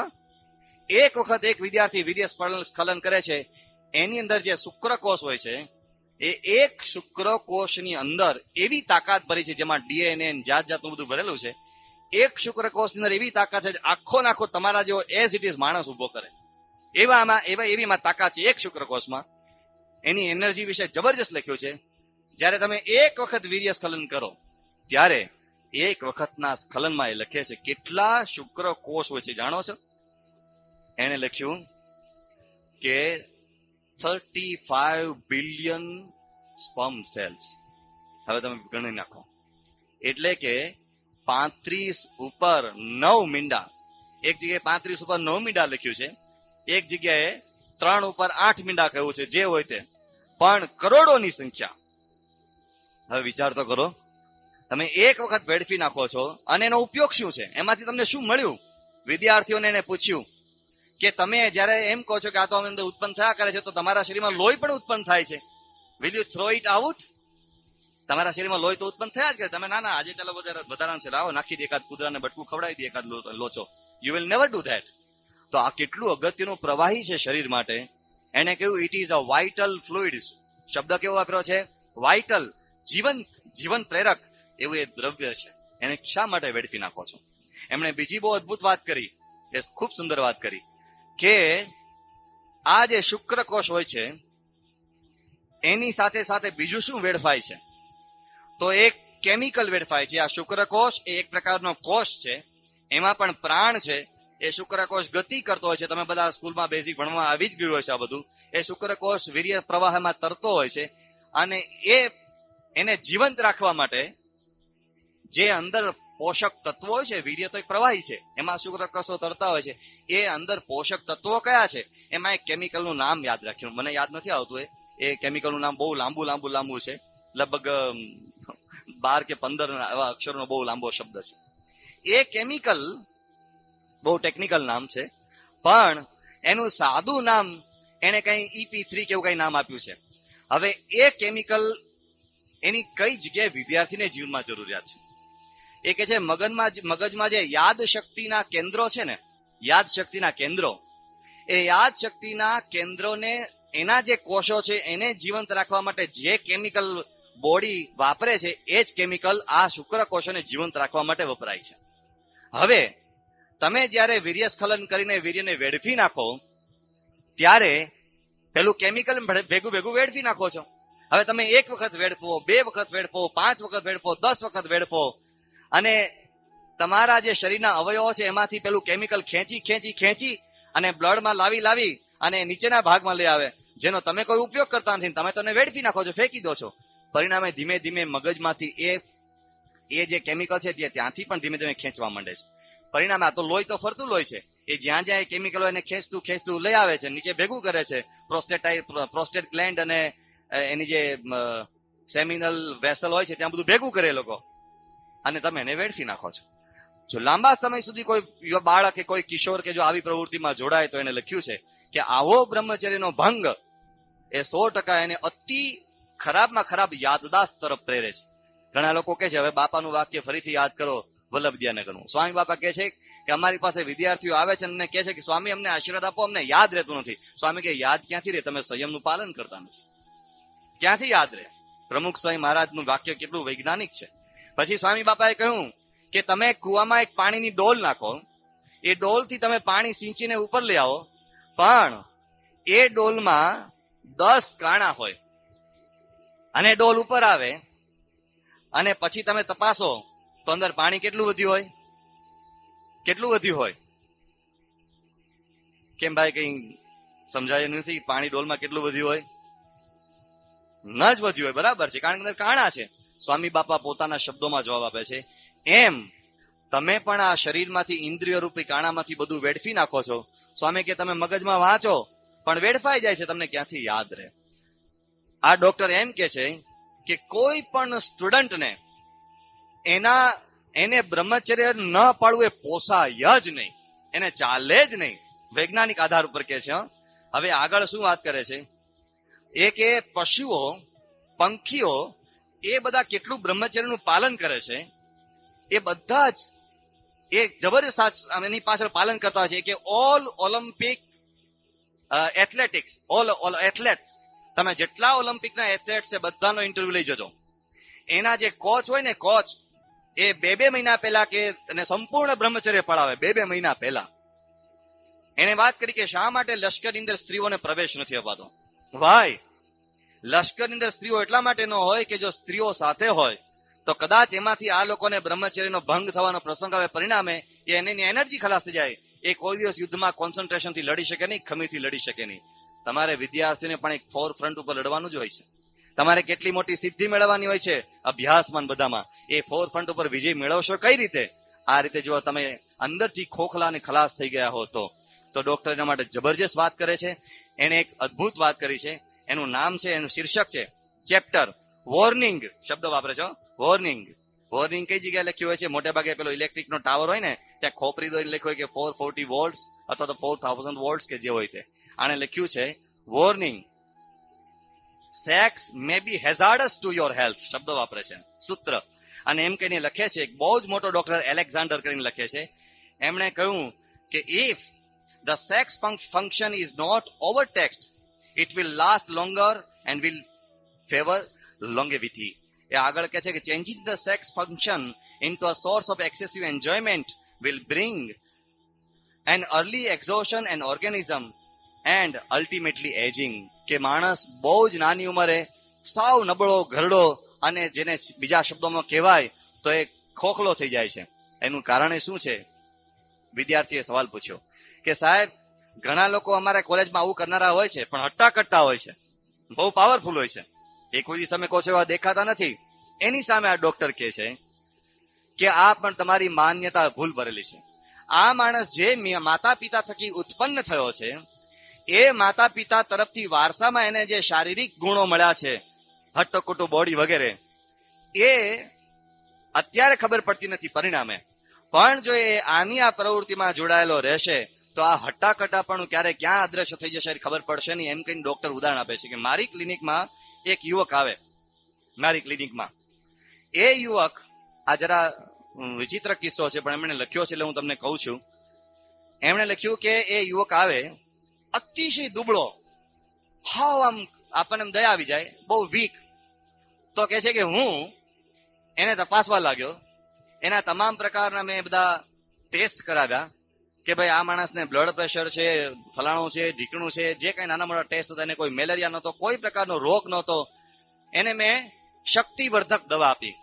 એક વખત એક વિદ્યાર્થી વીર્ય સ્ખલન કરે છે, એની અંદર જે શુક્રકોષ હોય છે એ એક શુક્રકોષની અંદર એવી તાકાત ભરી છે, જેમાં ડીએનએ જાત જાતનું બધું ભરેલું છે. એક શુક્રકોષની અંદર એવી તાકાત છે આખો નાખો તમારા જેવો એઝ ઇટ ઇઝ માણસ ઉભો કરે એવી તાકાત છે એક શુક્રકોષમાં. એની એનર્જી વિશે જબરજસ્ત લખ્યું છે. જ્યારે તમે એક વખત વીર્ય સ્ખલન કરો ત્યારે એક વખતના સ્ખલનમાં એ લખે છે કેટલા શુક્રકોષ હોય છે જાણો છો? એને લખ્યું કે 35 બિલિયન સ્પર્મ સેલ્સ. હવે તમે ગણી નાખો, એટલે કે 35 ઉપર 9 મીંડા. એક જગ્યાએ 35 ઉપર 9 મીંડા લખ્યું છે, એક જગ્યાએ 3 ઉપર 8 મીંડા કહ્યું છે. જે હોય તે પણ કરોડોની સંખ્યા. હવે વિચાર તો કરો, તમે એક વખત વેડફી નાખો છો અને એનો ઉપયોગ શું છે? એમાંથી તમને શું મળ્યું? વિદ્યાર્થીઓને એને પૂછ્યું કે તમે જયારે એમ કહો છો કે આ તો અંદર ઉત્પન્ન થયા કરે છે, તો તમારા શરીરમાં લોહી પણ ઉત્પન્ન થાય છે. Will you throw it out? તમારા શરીરમાં લોહી તો ઉત્પન્ન થયા જ કરે. તમે ના આજે ચાલો વધારાનું છે લાવો નાખી દે, એકાદ કૂતરાને બટકું ખવડાવી દે, એકાદ લોચો. You will never do that. તો આ કેટલું અગત્યનું પ્રવાહી છે શરીર માટે. એને કહ્યું it is a vital fluid. શબ્દ કેવો વાપર્યો છે? વાઇટલ, જીવન પ્રેરક એવું એ દ્રવ્ય છે. એને શા માટે વેડફી નાખો છો? એમણે બીજી બહુ અદભુત વાત કરી, એ ખૂબ સુંદર વાત કરી કે આ જે શુક્રકોષ હોય છે એની સાથે સાથે બીજું શું વેડફાય છે? તો એક કેમિકલ વેડફાય છે. આ શુક્રકોષ એ એક પ્રકારનો કોષ છે, એમાં પણ પ્રાણ છે. એ શુક્રકોષ ગતિ કરતો હોય છે. તમે બધા સ્કૂલમાં બેઝિક ભણવા આવી જ ગયું હોય છે આ બધું. એ શુક્રકોષ વીર્ય પ્રવાહમાં તરતો હોય છે અને એને જીવંત રાખવા માટે જે અંદર પોષક તત્વો હોય છે, વીર્ય તો એક પ્રવાહી છે, એમાં શુક્રકોષો તરતા હોય છે. એ અંદર પોષક તત્વો કયા છે? એમાં એક કેમિકલનું નામ યાદ રાખ્યું, મને યાદ નથી આવતું. એ કેમિકલનું નામ બહુ લાંબુ છે, લગભગ 12 કે 15 એવા અક્ષરનો બહુ લાંબો શબ્દ છે. એ કેમિકલ બહુ ટેકનિકલ નામ છે, પણ એનું સાદું નામ એને કઈ EP3 કે એવું કઈ નામ આપ્યું છે. હવે એ કેમિકલ એની કઈ જગ્યાએ વિદ્યાર્થીને જીવનમાં જરૂરિયાત છે? એ કે છે મગજમાં જે યાદ શક્તિના કેન્દ્રો છે ને, યાદ શક્તિના કેન્દ્રો, એ યાદ શક્તિના કેન્દ્રોને એના જે કોષો છે એને જીવંત રાખવા માટે જે કેમિકલ બોડી વાપરે છે એ જ કેમિકલ આ શુક્રકોષોને જીવંત રાખવા માટે વપરાય છે. હવે તમે જયારે વીર્ય સ્ખલન કરીને વીર્યને વેડફી નાખો ત્યારે પેલું કેમિકલ ભેગું વેડફી નાખો છો. હવે તમે એક વખત વેડફો, 2 વખત વેડફો, 5 વખત વેડફો, 10 વખત વેડફો અને તમારા જે શરીરના અવયવો છે એમાંથી પેલું કેમિકલ ખેંચી અને બ્લડમાં લાવી અને નીચેના ભાગમાં લઈ આવે, જેનો તમે કોઈ ઉપયોગ કરતા નથી. તમે તેને વેડફી નાખો છો, ફેંકી દો છો. પરિણામે ધીમે ધીમે મગજમાંથી એ જે કેમિકલ છે ત્યાંથી પણ ધીમે ધીમે ખેંચવા માંડે છે. પરિણામે આ તો લોહી તો ફરતું લોહી છે, એ જ્યાં એ કેમિકલો એને ખેંચતું લઈ આવે છે, નીચે ભેગું કરે છે. પ્રોસ્ટેટ ગ્લેન્ડ અને એની જે સેમિનલ વેસલ હોય છે ત્યાં બધું ભેગું કરે લોકો, અને તમે એને વેડફી નાખો છો. જો લાંબા સમય સુધી કોઈ બાળક કે કોઈ કિશોર કે જો આવી પ્રવૃત્તિમાં જોડાય તો એને લખ્યું છે કે આવો બ્રહ્મચર્યનો ભંગ એ 100% એને અતિ ખરાબમાં ખરાબ યાદદાસ્ત તરફ પ્રેરે છે. ઘણા લોકો કહે છે હવે બાપાનું વાક્ય ફરીથી યાદ કરો વલ્લભવિદ્યાનગરનું. સ્વામી બાપા કહે છે કે અમારી પાસે વિદ્યાર્થીઓ આવે છે અને કહે છે કે સ્વામી અમને આશીર્વાદ આપો, અમને યાદ રહેતું નથી. સ્વામી કે યાદ ક્યાંથી રહે? તમે સંયમનું પાલન કરતા નથી, ક્યાંથી યાદ રહે? પ્રમુખ સ્વામી મહારાજનું વાક્ય કેટલું વૈજ્ઞાનિક છે. પછી સ્વામી બાપાએ કહ્યું કે તમે કુવામાં એક પાણીની ડોલ નાખો, એ ડોલથી તમે પાણી સિંચીને ઉપર લઈ આવો, પણ એ ડોલમાં 10 કાણા હોય અને ડોલ ઉપર આવે અને પછી તમે તપાસો તો અંદર પાણી કેટલું વધ્યું હોય? કેમ ભાઈ કઈ સમજાયું નથી? પાણી ડોલમાં કેટલું વધ્યું હોય? ન જ વધ્યું હોય, બરાબર છે, કારણ કે અંદર કાણા છે. સ્વામી બાપા પોતાના શબ્દોમાં જવાબ આપે છે, એમ તમે પણ આ શરીરમાંથી ઇન્દ્રિય રૂપી કાણામાંથી બધું વેડફી નાખો છો. સ્વામી કે તમે મગજમાં વાંચો પણ વેડફાઈ જાય છે, તમને ક્યાંથી યાદ રહે. આ ડોક્ટર એમ કે છે કે કોઈ પણ સ્ટુડન્ટને એને બ્રહ્મચર્ય ન પાડવું એ પોસાય જ નહીં, એને ચાલે જ નહીં. વૈજ્ઞાનિક આધાર ઉપર કે છે. હવે આગળ શું વાત કરે છે, એ કે પશુઓ, પંખીઓ એ બધા કેટલું બ્રહ્મચર્યનું પાલન કરે છે, એ બધા જ એ જબરજસ્ત એની પાછળ પાલન કરતા હોય છે. કે all Olympic athletics, all athletes, તમે જેટલા ઓલિમ્પિકના એથ્લેટ છે બધાનો ઇન્ટરવ્યુ લઈ જજો. એના જે કોચ હોય ને, કોચ એ 2 મહિના પહેલા કે સંપૂર્ણ બ્રહ્મચર્ય પડાવે. 2 મહિના પહેલા એને વાત કરી કે શા માટે લશ્કરની અંદર સ્ત્રીઓને પ્રવેશ નથી અપાતો. ભાઈ, લશ્કરની અંદર સ્ત્રીઓ એટલા માટે ન હોય કે જો સ્ત્રીઓ સાથે હોય તો કદાચ એમાંથી આ લોકોને બ્રહ્મચર્યનો ભંગ થવાનો પ્રસંગ આવે, પરિણામે એની એનર્જી ખલાસ થઈ જાય. એ કોઈ દિવસ યુદ્ધમાં કોન્સન્ટ્રેશનથી લડી શકે નહીં, ખમીથી લડી શકે નહીં. તમારે વિદ્યાર્થીને પણ એક ફોર ફ્રન્ટ ઉપર લડવાનું જ હોય છે. તમારે કેટલી મોટી સિદ્ધિ મેળવવાની હોય છે અભ્યાસમાં, બધામાં. એ ફોર ફ્રન્ટ ઉપર વિજય મેળવશો કઈ રીતે? આ રીતે જો તમે અંદરથી ખોખલા અને ખલાસ થઈ ગયા હો તો ડોક્ટર એના માટે જબરજસ્ત વાત કરે છે. એને એક અદ્ભુત વાત કરી છે. એનું નામ છે, એનું શીર્ષક છે ચેપ્ટર વોર્નિંગ. શબ્દ વાપરે છે, વોર્નિંગ. વોર્નિંગ કઈ જગ્યાએ લખ્યું હોય છે? મોટે ભાગે પેલો ઇલેક્ટ્રિક નો ટાવર હોય ને ત્યાં ખોપરી દોરી લખ્યું હોય કે 440 વોલ્ટ્સ અથવા તો 4000 વોલ્ટ્સ કે જે હોય તે. આને લખ્યું છે warning, sex may be hazardous to your health. શબ્દ વાપરે છે, સૂત્ર. અને એમ કહીને લખે છે, એક બહુ જ મોટો ડોક્ટર એલેક્ઝાન્ડર કરીને લખે છે. એમણે કહ્યું કે if the sex function is not overtaxed, it will last longer and will favor longevity. એ આગળ કહે છે કે changing the sex function into a source of excessive enjoyment will bring an early exhaustion and organism and ultimately aging. કે માણસ બહુ જ નાની ઉંમરે સાવ નબળો, ઘરડો અને જેને બીજા શબ્દોમાં કહેવાય તો એ ખોખલો થઈ જાય છે. એનું કારણ શું છે? વિદ્યાર્થીએ સવાલ પૂછ્યો કે સાહેબ, ઘણા લોકો અમારા કોલેજમાં આવું કરનારા હોય છે પણ હટ્ટા કટ્ટા હોય છે, બહુ પાવરફુલ હોય છે, એ કોઈ દિવસ તમે કહો છો એવા દેખાતા નથી. એની સામે આ ડોક્ટર કહે છે કે આ પણ તમારી માન્યતા ભૂલ ભરેલી છે. આ માણસ જે માતા પિતા થકી ઉત્પન્ન થયો છે, એ માતા પિતા તરફથી વારસામાં એને જે શારીરિક ગુણો મળ્યા છે, હટ્ટકુટ્ટુ બોડી વગેરે, એ અત્યારે ખબર પડતી નથી પરિણામે. પણ જો એ આની આ પ્રવૃત્તિમાં જોડાયેલો રહેશે તો આ હટ્ટાકટ્ટાપણું ક્યારે ક્યાં અદ્રશ્ય થઈ જશે ખબર પડશે નહીં. એમ કહીને ડોક્ટર ઉદાહરણ આપે છે કે મારી ક્લિનિકમાં એક યુવક આવે, મારી ક્લિનિકમાં. એ યુવક, આ જરા વિચિત્ર કિસ્સો છે પણ એમણે લખ્યો છે એટલે હું તમને કહું છું. એમણે લખ્યું કે એ યુવક આવે અતિશય દુબળો, હાવ આમ આપણને દયા આવી જાય, બહુ વીક. તો કે છે કે હું એને તપાસવા લાગ્યો. એના તમામ પ્રકારના મેં બધા ટેસ્ટ કરાવ્યા કે ભાઈ આ માણસને બ્લડ પ્રેશર છે, ફલાણું છે, ઢીકણું છે, જે કઈ નાના મોટા ટેસ્ટ હતા. એને કોઈ મેલેરિયા નહોતો, કોઈ પ્રકારનો રોગ નહોતો. એને મેં શક્તિવર્ધક દવા આપી,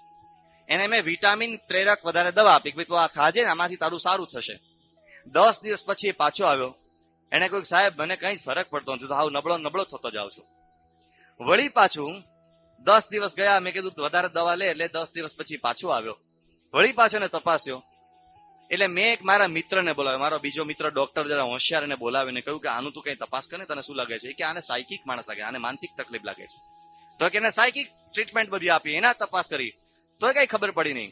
એને મેં વિટામિન પ્રેરક વધારે દવા આપી કે ભાઈ તું આ ખાજે ને આમાંથી તારું સારું થશે. 10 દિવસ પછી પાછો આવ્યો. એને કહ્યું સાહેબ મને કઈ ફરક પડતો નથી, તો હાવ નબળો થતો જાઉં છું. વળી પાછું 10 દિવસ ગયા, મેં કીધું વધારે દવા લે, એટલે 10 દિવસ પછી પાછો આવ્યો. વળી પાછો ને તપાસ્યો. એટલે મેં એક મારા મિત્રને બોલાવ્યો, મારો બીજો મિત્ર ડોક્ટર જરા હોશિયાર એને બોલાવીને કહ્યું કે આનું તું કઈ તપાસ કરે, તને શું લાગે છે? કે આને સાયકિક માણસ લાગે, આને માનસિક તકલીફ લાગે છે. તો કે એને સાયકિક ટ્રીટમેન્ટ બધી આપી, એના તપાસ કરી, તો કઈ ખબર પડી નહીં.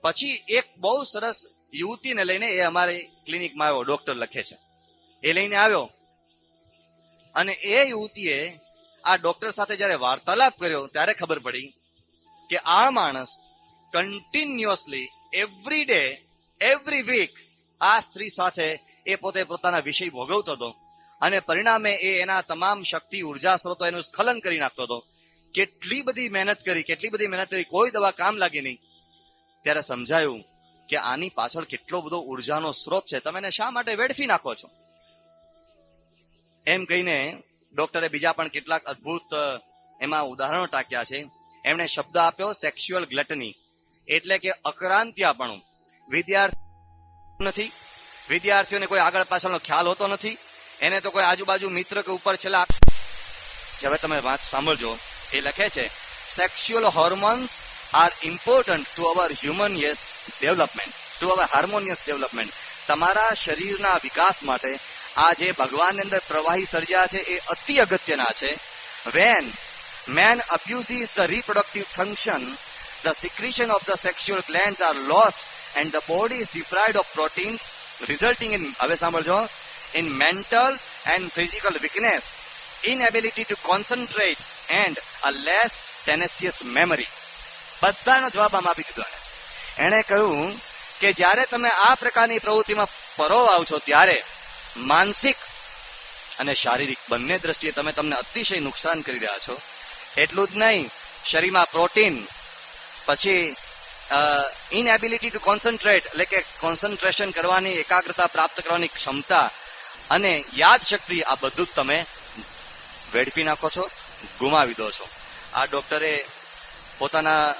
પછી એક બહુ સરસ યુવતીને લઈને એ અમારી ક્લિનિકમાં આવ્યો, ડોક્ટર લખે છે. એ લઈને આવ્યો અને એ યુવતીએ આ ડોક્ટર સાથે જયારે વાર્તાલાપ કર્યો ત્યારે ખબર પડી કે આ માણસ continuously every day, every week આ સ્ત્રી સાથે એ પોતે પોતાના વિષય ભોગવતો હતો અને પરિણામે એ એના તમામ શક્તિ, ઉર્જા સ્ત્રોતો એનું સ્ખલન કરી નાખતો હતો. કેટલી બધી મહેનત કરી, કોઈ દવા કામ લાગી નહીં. ત્યારે સમજાયું કે આની પાછળ કેટલો બધો ઉર્જાનો સ્ત્રોત છે, તમે એને શા માટે વેડફી નાખો છો? એમ કહીને ડોક્ટરે બીજા પણ કેટલાક અદભુત એમાં ઉદાહરણો ટાંક્યા છે. એમણે શબ્દ આપ્યો સેક્સ્યુઅલ ગ્લટની, એટલે કે અક્રાંતિયાપણું. વિદ્યાર્થીઓને કોઈ આગળ પાછળનો ખ્યાલ હોતો નથી. એને તો કોઈ આજુબાજુ મિત્ર કે ઉપર છેલ્લા, હવે તમે વાત સાંભળજો. એ લખે છે sexual hormones are important to our harmonious development, to our harmonious development. તમારા શરીરના વિકાસ માટે આ જે ભગવાનની અંદર પ્રવાહી સર્જ્યા છે એ અતિ અગત્યના છે. When man abuses the reproductive function, the secretion of the sexual glands are lost and the body is deprived of proteins, resulting in, હવે સાંભળજો, in mental and physical weakness, inability to concentrate and a less tenacious memory. બધાનો જવાબ આમ આપી દીધો. એણે કહ્યું કે જ્યારે તમે આ પ્રકારની પ્રવૃત્તિમાં પરોવાવ છો ત્યારે માનસિક અને શારીરિક બંને દ્રષ્ટિએ તમને અતિશય નુકસાન કરી રહ્યા છો. એટલું જ નહીં, શરીરમાં પ્રોટીન, પછી ઇનએબિલિટી ટુ કોન્સન્ટ્રેટ એટલે કે કોન્સન્ટ્રેશન કરવાની, એકાગ્રતા પ્રાપ્ત કરવાની ક્ષમતા અને યાદ શક્તિ, આ બધું જ તમે વેડફી નાખો છો, ગુમાવી દો છો. આ ડોક્ટરે પોતાના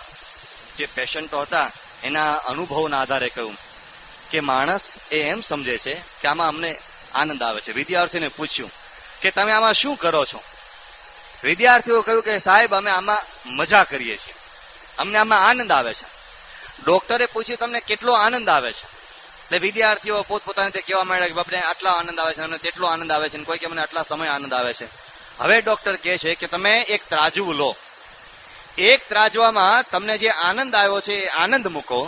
જે પેશન્ટો હતા એના અનુભવના આધારે કહ્યું કે માણસ એ એમ સમજે છે કે આમાં અમને આનંદ આવે છે. વિદ્યાર્થીને પૂછ્યું કે તમે આમાં શું કરો છો? વિદ્યાર્થીઓ કહ્યું કે સાહેબ અમે આમાં મજા કરીએ છીએ, અમને આમાં આનંદ આવે છે. ડોક્ટરે પૂછ્યું તમને કેટલો આનંદ આવે છે? એટલે વિદ્યાર્થીઓ પોતપોતાની રીતે કહેવા માંડ્યા કે બાપને આટલા આનંદ આવે છે, અમને તેટલો આનંદ આવે છે, કોઈ કે મને આટલા સમય આનંદ આવે છે. હવે ડોક્ટર કહે છે કે તમે એક ત્રાજવું લો, એક ત્રાજવામાં તમને જે આનંદ આવ્યો છે એ આનંદ મૂકો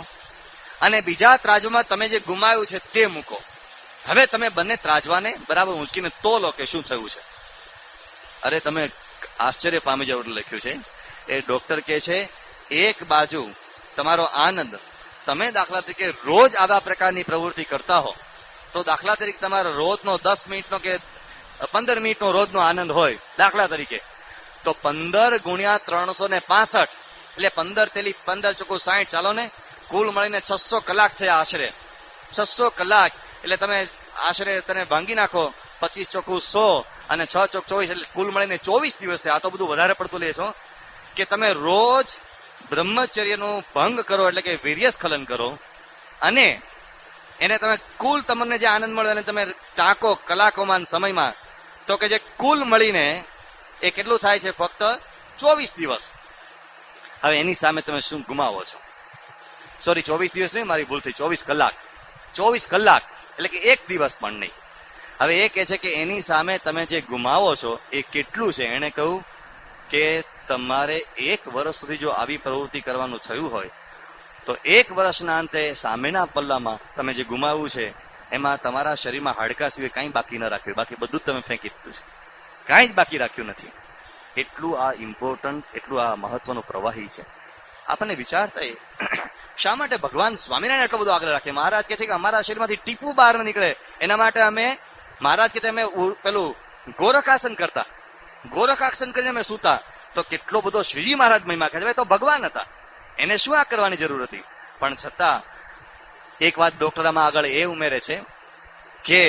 અને બીજા ત્રાજવામાં તમે જે ગુમાવ્યું છે તે મૂકો. હવે તમે બંને ત્રાજવાને બરાબર ઊંચકીને તોલો કે શું થયું છે. અરે તમે આશ્ચર્ય પામી જાવ એટલું લખ્યું છે. એ ડોક્ટર કહે છે એક બાજુ તમારો આનંદ, તમે દાખલા તરીકે રોજ આવા પ્રકારની પ્રવૃત્તિ કરતા હો તો દાખલા તરીકે તમારો રોજનો 10 મિનિટનો કે 15 મિનિટનો રોજનો આનંદ હોય દાખલા તરીકે, તો 15 ગુણ્યા 365 એટલે 15 તેલી 15 ચોખ્ખું 60, ચાલો ને કુલ મળીને 600 કલાક થયા આશરે. 600 કલાક એટલે તમે આશરે તને ભાંગી નાખો, 25 ચોખ્ખું 100 અને 6 ચોક 24 એટલે કુલ મળીને 24 દિવસ થયા. આ તો બધું વધારે પડતું લે છો કે તમે રોજ બ્રહ્મચર્યનું ભંગ કરો એટલે કે વીર્યસ્ખલન કરો અને એને તમે કુલ તમને જે આનંદ મળે અને તમે ટાંકો કલાકોમાં સમયમાં, તો કે જે કુલ મળીને એ કેટલું થાય છે? ફક્ત 24 દિવસ. હવે એની સામે તમે શું ગુમાવો છો? સોરી, 24 દિવસ નહીં, મારી ભૂલ થઈ, 24 કલાક. 24 કલાક એટલે કે એક દિવસ પણ નહીં. હવે એ કહે છે કે એની સામે તમે જે ગુમાવો છો એ કેટલું છે. એણે કહ્યું કે તમારે 1 વર્ષ સુધી જો આવી પ્રવૃત્તિ કરવાનું થયું હોય તો 1 વર્ષના અંતે સામેના પલ્લામાં તમે જે ગુમાવ્યું છે એમાં તમારા શરીરમાં હાડકા સિવાય કંઈ બાકી ન રાખ્યું, બાકી બધું જ તમે ફેંકી દીધું છે, કાંઈ જ બાકી રાખ્યું નથી. એટલું આ ઇમ્પોર્ટન્ટ, એટલું આ મહત્વનું પ્રવાહી છે. આપણને વિચાર થાય શા માટે ભગવાન સ્વામિનારાયણ એટલો બધો આગળ રાખે. મહારાજ કહે છે કે અમારા શરીરમાંથી ટીપું બહાર ન નીકળે એના માટે અમે, મહારાજ કે અમે પેલું ગોરખાસન કરતા, ગોરખાસન કરીને અમે સૂતા. તો કેટલો બધો શ્રીજી મહારાજ મહિમા કહે છે, તો ભગવાન હતા, એને શું આ કરવાની જરૂર હતી? પણ છતાં એક વાત ડોક્ટરમાં આગળ એ ઉમેરે છે કે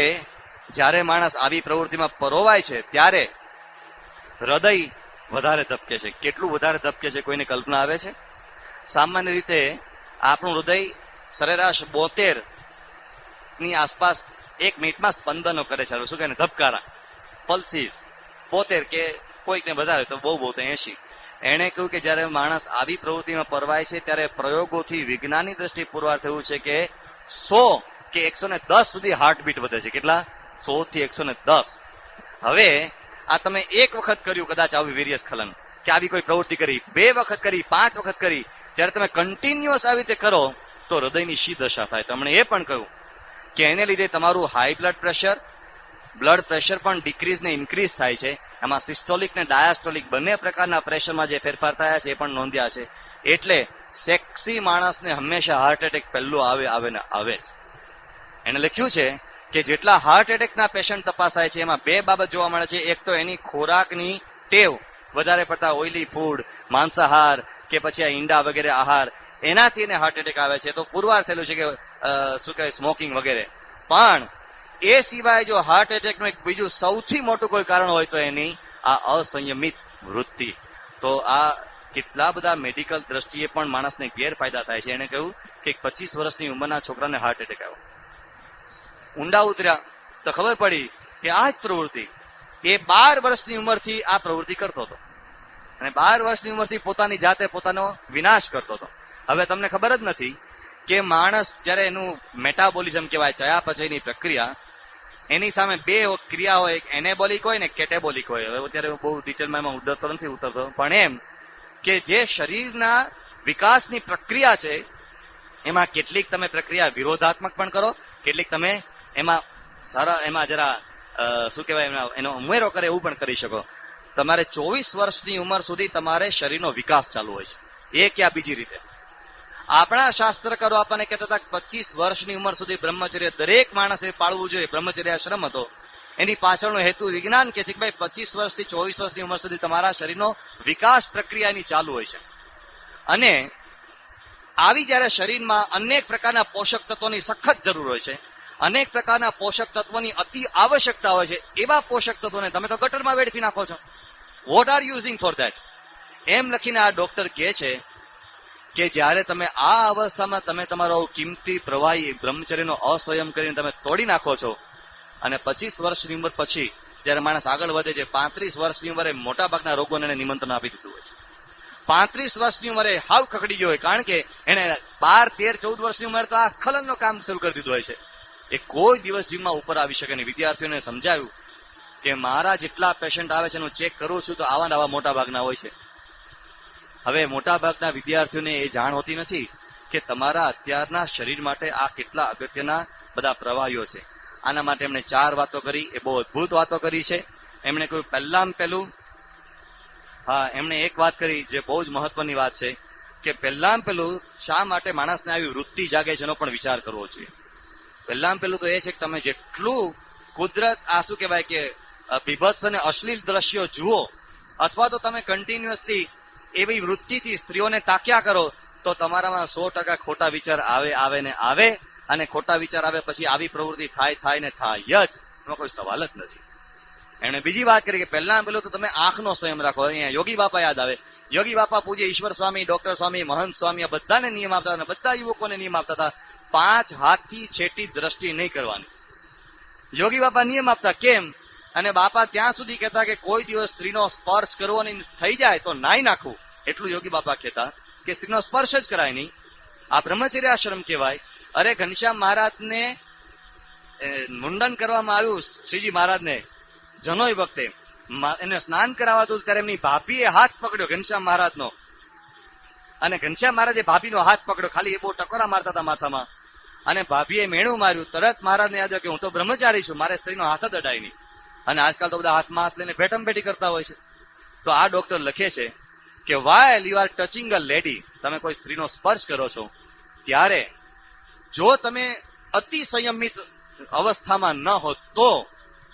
જ્યારે માણસ આવી પ્રવૃત્તિમાં પરોવાય છે ત્યારે હૃદય વધારે ધબકે છે. કેટલું વધારે ધબકે છે કોઈને કલ્પના આવે છે? સામાન્ય રીતે આપણું હૃદય સરેરાશ 72 ની આસપાસ 1 મિનિટમાં સ્પંદનો કરે છે. શું કહે? ધબકારા, પલ્સીસ 72 કે કોઈકને વધારે તો બહુ તો 80. એણે કહ્યું કે જયારે માણસ આવી પ્રવૃત્તિમાં પરવાય છે ત્યારે પ્રયોગોથી વિજ્ઞાનની દ્રષ્ટિએ પુરવાર થયું છે કે 100 કે 110 સુધી હાર્ટબીટ વધે છે. કેટલા? 100 થી 110. હવે આ તમે એક વખત કર્યું કદાચ આવી વીર્યસ્ખલન કે આવી કોઈ પ્રવૃત્તિ કરી, 2 વખત કરી, 5 વખત કરી, જયારે તમે કન્ટિન્યુઅસ આવી રીતે કરો તો હૃદયની શી દશા થાય. તમને એ પણ કહ્યું કે એને લીધે તમારું હાઈ બ્લડ પ્રેશર પણ ડિક્રીઝ ને ઇન્ક્રીઝ થાય છે. એમાં સિસ્ટોલિક ને ડાયાસ્ટોલિક બંને પ્રકારના પ્રેશરમાં જે ફેરફાર થયા છે એ પણ નોંધ્યા છે. એટલે સેક્સી માણસને હંમેશા હાર્ટ એટેક પહેલું આવે જ. એને લખ્યું છે કે જેટલા હાર્ટ એટેકના પેશન્ટ તપાસાય છે એમાં 2 બાબત જોવા મળે છે. એક તો એની ખોરાકની ટેવ, વધારે પડતા ઓઇલી ફૂડ, માંસાહાર કે પછી આ ઈંડા વગેરે આહાર, એનાથી એને હાર્ટ એટેક આવે છે. તો પુરવાર થયેલું છે કે શું કહેવાય, સ્મોકિંગ વગેરે. પણ એ સિવાય જો હાર્ટ એટેકનું એક બીજું સૌથી મોટું કોઈ કારણ હોય તો એની આ અસંયમિત વૃત્તિ. તો આ કેટલા બધા મેડિકલ દ્રષ્ટિએ પણ માણસને ગેરફાયદા થાય છે. એને કહ્યું કે 25 વર્ષની ઉંમરના છોકરાને હાર્ટ એટેક આવ્યો. ઊંડા ઉતર્યા તો ખબર પડી કે આ જ પ્રવૃત્તિ એ 12 વર્ષની ઉંમરથી આ પ્રવૃત્તિ કરતો હતો. અને 12 વર્ષની ઉંમરથી પોતાની જાતે પોતાનો વિનાશ કરતો હતો. હવે તમને ખબર જ નથી કે માણસ જયારે એનું મેટાબોલિઝમ કહેવાય, ચયાપચયની પ્રક્રિયા, એની સામે બે ક્રિયા હોય, એક એનેબોલિક હોય ને કેટેબોલિક હોય. હવે અત્યારે બહુ ડિટેલમાં એમાં ઉતરતો નથી પણ એમ કે જે શરીરના વિકાસની પ્રક્રિયા છે એમાં કેટલીક તમે પ્રક્રિયા વિરોધાત્મક પણ કરો, કેટલીક તમે એમાં જરા શું કહેવાય એનો ઉમેરો કરે એવું પણ કરી શકો. તમારે 24 વર્ષની ઉંમર સુધી તમારે શરીરનો વિકાસ ચાલુ હોય છે, એક યા બીજી રીતે. આપણા શાસ્ત્રકારો આપણને કહેતા હતા 25 વર્ષની ઉંમર સુધી બ્રહ્મચર્ય દરેક માણસે પાળવું જોઈએ. બ્રહ્મચર્ય આશ્રમ હતો. એની પાછળનો હેતુ વિજ્ઞાન કે છે કે ભાઈ 25 વર્ષથી 24 વર્ષની ઉંમર સુધી તમારા શરીરનો વિકાસ પ્રક્રિયા એની ચાલુ હોય છે. અને આવી જયારે શરીરમાં અનેક પ્રકારના પોષક તત્વોની સખત જરૂર હોય છે, અનેક પ્રકારના પોષક તત્વોની અતિ આવશ્યકતા હોય છે, એવા પોષક તત્વોને તમે તો ગટરમાં વેડફી નાખો છો. What are using for that? એમ લખીને આ ડોક્ટર કહે છે કે જ્યારે તમે આ અવસ્થામાં તમે તમારો કિંમતી પ્રવાહી બ્રહ્મચર્યનો અસંયમ કરીને તમે તોડી નાખો છો, અને 25 વર્ષની ઉંમર પછી જયારે માણસ આગળ વધે છે, 35 વર્ષની ઉંમરે મોટા ભાગના રોગોને નિમંત્રણ આપી દીધું હોય છે. 35 વર્ષની ઉંમરે હાવ ખકડી ગયો હોય, કારણ કે એને 12, 13, 14 વર્ષની ઉંમરે તો આ સ્ખલનનો કામ શરૂ કરી દીધું હોય છે. એ કોઈ દિવસ જીવમાં ઉપર આવી શકે નહીં. વિદ્યાર્થીઓને સમજાવ્યું કે મારા જેટલા પેશન્ટ આવે છે એનું ચેક કરું છું તો આવા મોટા ભાગના હોય છે. હવે મોટા ભાગના વિદ્યાર્થીઓને એ જાણ હોતી નથી કે તમારા અત્યારના શરીર માટે આ કેટલા અગત્યના બધા પ્રવાહીઓ છે. આના માટે એમણે 4 વાતો કરી, એ બહુ અદભુત વાતો કરી છે. એમણે કહ્યું એમણે એક વાત કરી જે બહુ જ મહત્વની વાત છે કે પહેલું શા માટે માણસને આવી વૃત્તિ જાગે છે એનો પણ વિચાર કરવો જોઈએ. પહેલું તો એ છે કે તમે જેટલું કુદરત શું કહેવાય કે બીભત્સ અને અશ્લીલ દ્રશ્યો જુઓ, અથવા તો તમે કન્ટિન્યુઅસલી એવી વૃત્તિથી સ્ત્રીઓને તાક્યા કરો, તો તમારામાં 100% ખોટા વિચાર આવે, અને ખોટા વિચાર આવે પછી આવી પ્રવૃત્તિ થાય ને થાય જ. એમાં કોઈ સવાલ જ નથી. એમણે બીજી વાત કરી કે પહેલું તો તમે આંખનો સંયમ રાખો. અહીંયા યોગી બાપા યાદ આવે. યોગી બાપા પૂજ્ય ઈશ્વર સ્વામી, ડોક્ટર સ્વામી, મહંત સ્વામી આ બધાને નિયમ આપતા હતા, બધા યુવકોને નિયમ આપતા હતા 5 હાથથી છેટી દ્રષ્ટિ નહીં કરવાની. યોગી બાપા નિયમ આપતા. કેમ? અને બાપા ત્યાં સુધી કહેતા કે કોઈ દિવસ સ્ત્રીનો સ્પર્શ કરવો નહીં, થઈ જાય તો નાઈ નાખવું. એટલું યોગી બાપા કહેતા કે સ્ત્રીનો સ્પર્શ જ કરાય નહીં. આ બ્રહ્મચર્ય આશ્રમ કહેવાય. અરે ઘનશ્યામ મહારાજને મુંડન કરવામાં આવ્યું, શ્રીજી મહારાજને જનોઈ વખતે એને સ્નાન કરાવતું ત્યારે એમની ભાભીએ હાથ પકડ્યો ઘનશ્યામ મહારાજનો, અને ઘનશ્યામ મહારાજે ભાભીનો હાથ પકડ્યો. ખાલી એ બહુ ટકોરા મારતા હતા માથામાં, અને ભાભીએ મેણું માર્યું. તરત મહારાજને યાદ આવ્યું કે હું તો બ્રહ્મચારી છું, મારે સ્ત્રીનો હાથ જ અડાય નહીં. અને આજકાલ તો બધા હાથમાં હાથ લઈને ભેટમ-ભેટી કરતા હોય છે. તો આ ડોક્ટર લખે છે કે while you are touching a lady, તમે કોઈ સ્ત્રીનો સ્પર્શ કરો છો ત્યારે જો તમે અતિ સંયમિત અવસ્થામાં ન હો તો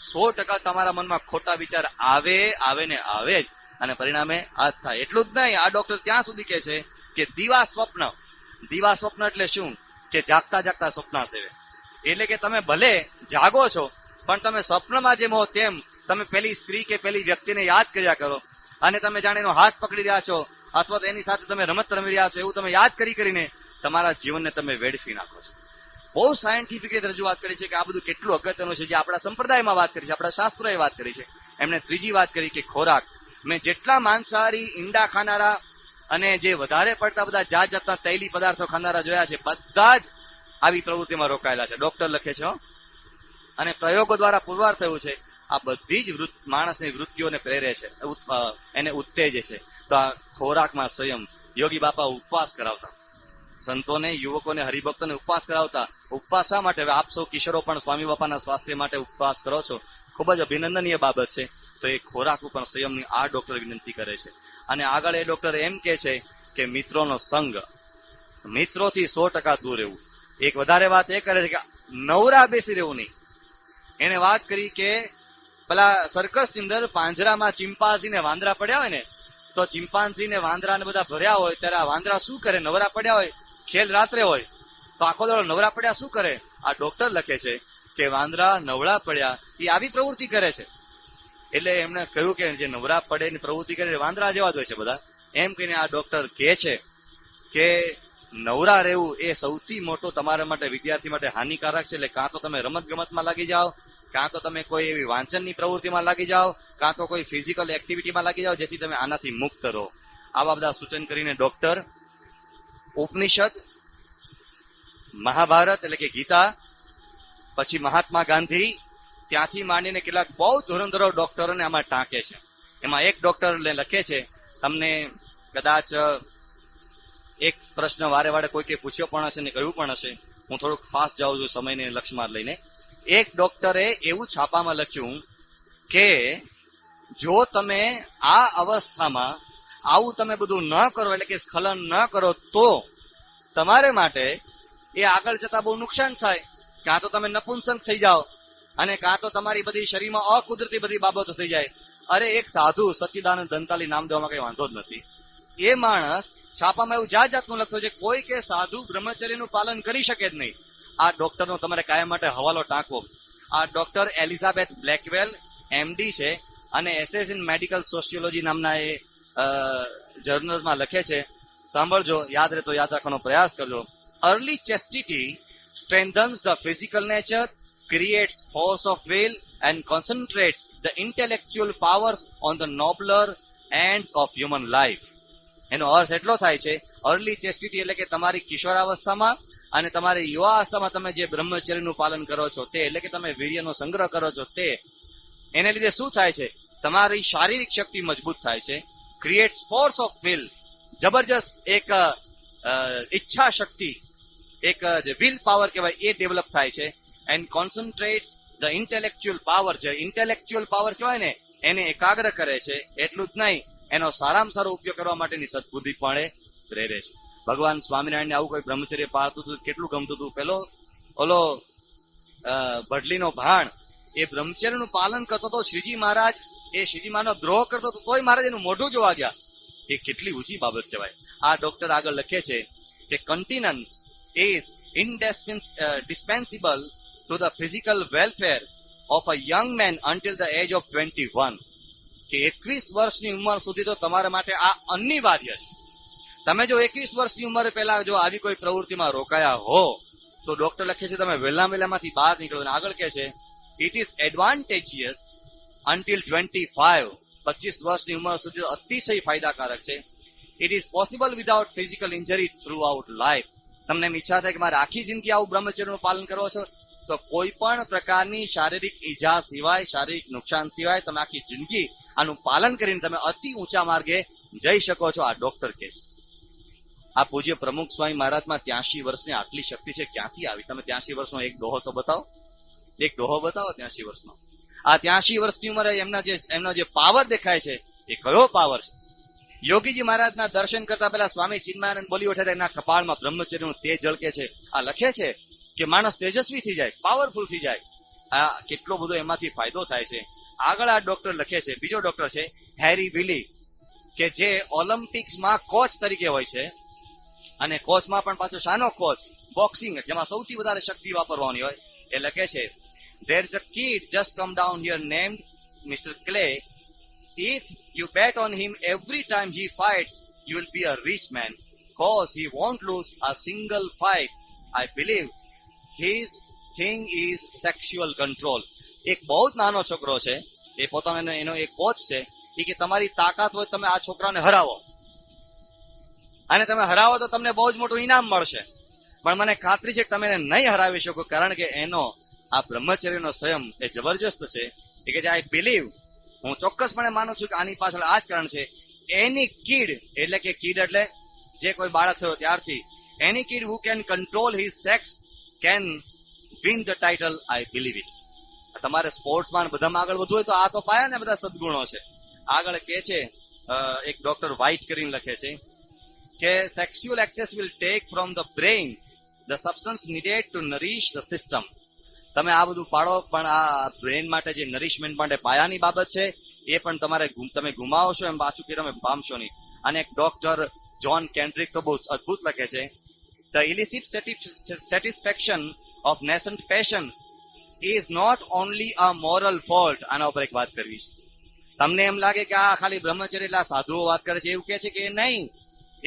100% તમારા મનમાં ખોટા વિચાર આવે ને આવે જ, અને પરિણામે આ જ થાય. એટલું જ નહીં, આ ડોક્ટર ત્યાં સુધી કહે છે કે દીવા સ્વપ્ન એટલે શું? કે જાગતા સ્વપ્ન સેવે. એટલે કે તમે ભલે જાગો છો પણ તમે સ્વપ્નમાં જેમ હો તેમ તમે પેલી સ્ત્રી કે પેલી વ્યક્તિને યાદ કર્યા કરો, અને તમે જાણે એનો હાથ પકડી રહ્યા છો, અથવા તો એની સાથે તમે રમત રમી રહ્યા છો, એવું તમે યાદ કરીને તમારા જીવનને તમે વેડફી નાખો છો. બહુ સાયન્ટિફિક રીતે રજૂઆત કરી છે કે આ બધું કેટલું અગત્યનું છે, જે આપણા સંપ્રદાયમાં વાત કરી છે, આપણા શાસ્ત્રોએ વાત કરી છે. એમણે ત્રીજી વાત કરી કે ખોરાક. મેં જેટલા માંસાહારી, ઈંડા ખાનારા અને જે વધારે પડતા બધા જાતના તૈલી પદાર્થો ખાનારા જોયા છે, બધા જ આવી પ્રવૃત્તિમાં રોકાયેલા છે. ડોક્ટર લખે છે અને પ્રયોગો દ્વારા પુરવાર થયું છે આ બધી જ માણસની વૃત્તિઓને પ્રેરે છે, એને ઉત્તેજે છે. તો આ ખોરાકમાં સંયમ. યોગી બાપા ઉપવાસ કરાવતા, સંતોને, યુવકોને, હરિભક્તોને ઉપવાસ કરાવતા. ઉપવાસ શા માટે? આપ સૌ કિશોરો પણ સ્વામી બાપાના સ્વાસ્થ્ય માટે ઉપવાસ કરો છો, ખૂબ જ અભિનંદનીય બાબત છે. તો એ ખોરાક ઉપર સંયમની આ ડોક્ટર વિનંતી કરે છે. અને આગળ એ ડોક્ટર એમ કે છે કે મિત્રોનો સંગ, મિત્રોથી 100% દૂર રહેવું. એક વધારે વાત એ કરે છે કે નવરા બેસી રહેવું નહીં. એને વાત કરી કે પેલા સર્કસની અંદર પાંજરામાં ચિમ્પાન્ઝી ને વાંદરા પડ્યા હોય ને, તો ચિમ્પાન્ઝી ને વાંદરા ને બધા ભર્યા હોય ત્યારે આ વાંદરા શું કરે? નવરા પડ્યા હોય, ખેલ રાત્રે હોય, તો આખો દાડો નવરા પડ્યા શું કરે? આ ડોક્ટર લખે છે કે વાંદરા નવરા પડ્યા એ આવી પ્રવૃત્તિ કરે છે. એટલે એમણે કહ્યું કે જે નવરા પડે ની પ્રવૃત્તિ કરે વાંદરા જેવા જ હોય છે બધા. એમ કહીને આ ડોક્ટર કહે છે કે નવરા રહેવું એ સૌથી મોટો તમારા માટે, વિદ્યાર્થી માટે હાનિકારક છે. એટલે કાં તો તમે રમત ગમતમાં લાગી જાઓ, કાં તો તમે કોઈ એવી વાંચનની પ્રવૃત્તિમાં લાગી જાઓ, કાં તો કોઈ ફિઝિકલ એક્ટિવિટીમાં લાગી જાઓ જેથી તમે આનાથી મુક્ત રહો. આવા બધા સૂચન કરીને ડોક્ટર ઉપનિષદ, મહાભારત એટલે કે ગીતા, પછી મહાત્મા ગાંધી, ત્યાંથી માંડીને કેટલાક બહુ ધુરંધરો ડોક્ટરોને આમાં ટાંકે છે. એમાં એક ડોક્ટર લખે છે, તમને કદાચ એક પ્રશ્ન વારે વારે કોઈકે પૂછ્યો પણ હશે ને કહ્યું પણ હશે, હું થોડુંક ફાસ્ટ જાઉં છું સમયને લક્ષ્યમાં લઈને. એક ડોક્ટરે એવું છાપામાં લખ્યું કે જો તમે આ અવસ્થામાં આવું તમે બધું ન કરો, એટલે કે સ્ખલન ન કરો, તો તમારે માટે એ આગળ જતા બહુ નુકસાન થાય. કાં તો તમે નપુંસક થઈ જાઓ અને કાં તો તમારી બધી શરીરમાં અકુદરતી બધી બાબતો થઈ જાય. અરે એક સાધુ સચ્ચિદાનંદ દંતાલી નામ દેવામાં કઈ વાંધો જ નથી. એ માણસ છાપામાં એવું જાત જાતનું લખતો છે, કોઈ કે સાધુ બ્રહ્મચર્યનું પાલન કરી શકે જ નહીં. આ ડોક્ટરનો તમારે કાયમ માટે હવાલો ટાંકવો. આ ડોક્ટર એલિઝાબેથ બ્લેકવેલ એમડી છે અને એસએસ ઇન મેડિકલ સોશિયોલોજી નામના એ જર્નલમાં લખે છે. સાંભળજો, યાદ રહે તો યાદ રાખવાનો પ્રયાસ કરજો. Early chastity strengthens the physical nature, creates force of will and concentrates the intellectual powers on the nobler ends of human life. એનો અર્થ એટલો થાય છે, અર્લી ચેસ્ટિટી એટલે કે તમારી કિશોરાવસ્થામાં અને તમારી યુવાવસ્થામાં તમે જે બ્રહ્મચર્યનું પાલન કરો છો તે, એટલે કે તમે વીર્યનો સંગ્રહ કરો છો તે, એને લીધે શું થાય છે, તમારી શારીરિક શક્તિ મજબૂત થાય છે. ક્રિએટ્સ ફોર્સ ઓફ વિલ, જબરજસ્ત એક ઈચ્છા શક્તિ, એક જે વિલ પાવર કહેવાય એ ડેવલપ થાય છે. એન્ડ કોન્સન્ટ્રેટ્સ ધ ઇન્ટેલેક્ચ્યુઅલ પાવર, જે ઇન્ટેલેક્ચ્યુઅલ પાવર કહેવાય ને એને એકાગ્ર કરે છે. એટલું જ નહીં, એનો સારામાં સારો ઉપયોગ કરવા માટેની સદબુદ્ધિ પણ પ્રેરે છે. ભગવાન સ્વામિનારાયણને આવું કોઈ બ્રહ્મચર્ય પાળતું હતું, કેટલું ગમતું હતું. પેલો ઓલો ભડલીનો ભાણ એ બ્રહ્મચર્યનું પાલન કરતો હતો. શ્રીજી મહારાજ એ શ્રીજી મહારાજનો દ્રોહ કરતો હતો, તોય મહારાજ એનું મોઢું જોવા ગયા. એ કેટલી ઊંચી બાબત કહેવાય. આ ડોક્ટર આગળ લખે છે કે કન્ટિનન્સ is indispensable to the physical welfare of a young man until the age of 21. કે 21 વર્ષની ઉંમર સુધી તો તમારા માટે આ અનિવાર્ય છે. તમે જો 21 વર્ષની ઉંમરે પહેલા જો આવી કોઈ પ્રવૃત્તિમાં રોકાયા હો તો ડોક્ટર લખે છે તમે વહેલામાંથી બહાર નીકળો. આગળ કહે છે ઇટ ઇઝ એડવાન્ટેજિયસ until 25. 25 વર્ષની ઉંમર સુધી અતિશય ફાયદાકારક છે. It is possible without physical injury through out life. તમને એમ ઈચ્છા થાય કે મારે આખી જિંદગી આવું બ્રહ્મચર્યનું પાલન કરો છો, તો કોઈ પણ પ્રકારની શારીરિક ઈજા સિવાય, શારીરિક નુકસાન સિવાય તમે આખી જિંદગી આનું પાલન કરીને તમે અતિ ઊંચા માર્ગે જઈ શકો છો. આ ડોક્ટર કહે છે. આ પૂજ્ય પ્રમુખ સ્વામી મહારાજમાં 83 વર્ષની આટલી શક્તિ છે, ક્યાંથી આવી? તમે 83 વર્ષનો એક ડોહો તો બતાવો, એક ડોહો બતાવો 83 વર્ષનો. આ 83 વર્ષની ઉંમરે એમનો જે પાવર દેખાય છે એ કયો પાવર છે? યોગીજી મહારાજના દર્શન કરતા પહેલા સ્વામી ચિન્મયાનંદ બોલી ઉઠ્યા હતા, એના કપાળમાં બ્રહ્મચર્યનું તેજ ઝળકે છે. આ લખે છે કે માણસ તેજસ્વી થઈ જાય, પાવરફુલ થઈ જાય. આ કેટલો બધો એમાંથી ફાયદો થાય છે. આગળ આ ડોક્ટર લખે છે, બીજો ડોક્ટર છે હેરી વિલી, કે જે ઓલિમ્પિક્સમાં કોચ તરીકે હોય છે. અને કોચમાં પણ પાછો શાનો કોચ? બોક્સિંગ, જેમાં સૌથી વધારે શક્તિ વાપરવાની હોય. એ લખે છે there is a kid just come down here named Mr. Clay. If you bet on him every time he fights, you will be a rich man, cause he won't lose a single fight. I believe his thing is sexual control. એક બહુ જ નાનો છોકરો છે, એ પોતાનો એનો એક coach છે. એ કે તમારી તાકાત હોય તમે આ છોકરાને હરાવો, અને તમે હરાવો તો તમને બહુ જ મોટું ઇનામ મળશે. પણ મને ખાતરી છે કે તમે એને નહીં હરાવી શકો, કારણ કે એનો આ બ્રહ્મચર્યનો સંયમ એ જબરજસ્ત છે. એ કે આઈ બિલીવ, હું ચોક્કસપણે માનું છું કે આની પાછળ આ જ કારણ છે. એની કીડ, એટલે કે કીડ એટલે જે કોઈ બાળક થયો ત્યારથી, any kid who can control his sex can win the title. I believe it. તમારે સ્પોર્ટ્સમાં બધામાં આગળ વધવું હોય તો આ તો પાયા ને બધા સદગુણો છે. આગળ કે છે એક ડોક્ટર વ્હાઇટ કરીને લખે છે કે sexual excess will take from the brain the substance needed to nourish the system. તમે આ બધું પાડો, પણ આ બ્રેન માટે જે નરીશમેન્ટ માટે પાયાની બાબત છે એ પણ તમે ગુમાવો છો એમ પાછું કે તમે પામશો નહીં. અને એક ડોક્ટર જ્હોન કેન્ડ્રિક તો બહુ અદભુત લખે છે the illicit satisfaction of nascent passion is not only a moral fault. આના ઉપર એક વાત કરવી છે. તમને એમ લાગે કે આ ખાલી બ્રહ્મચર્ય એટલે આ સાધુઓ વાત કરે છે, એવું કે છે કે નહીં,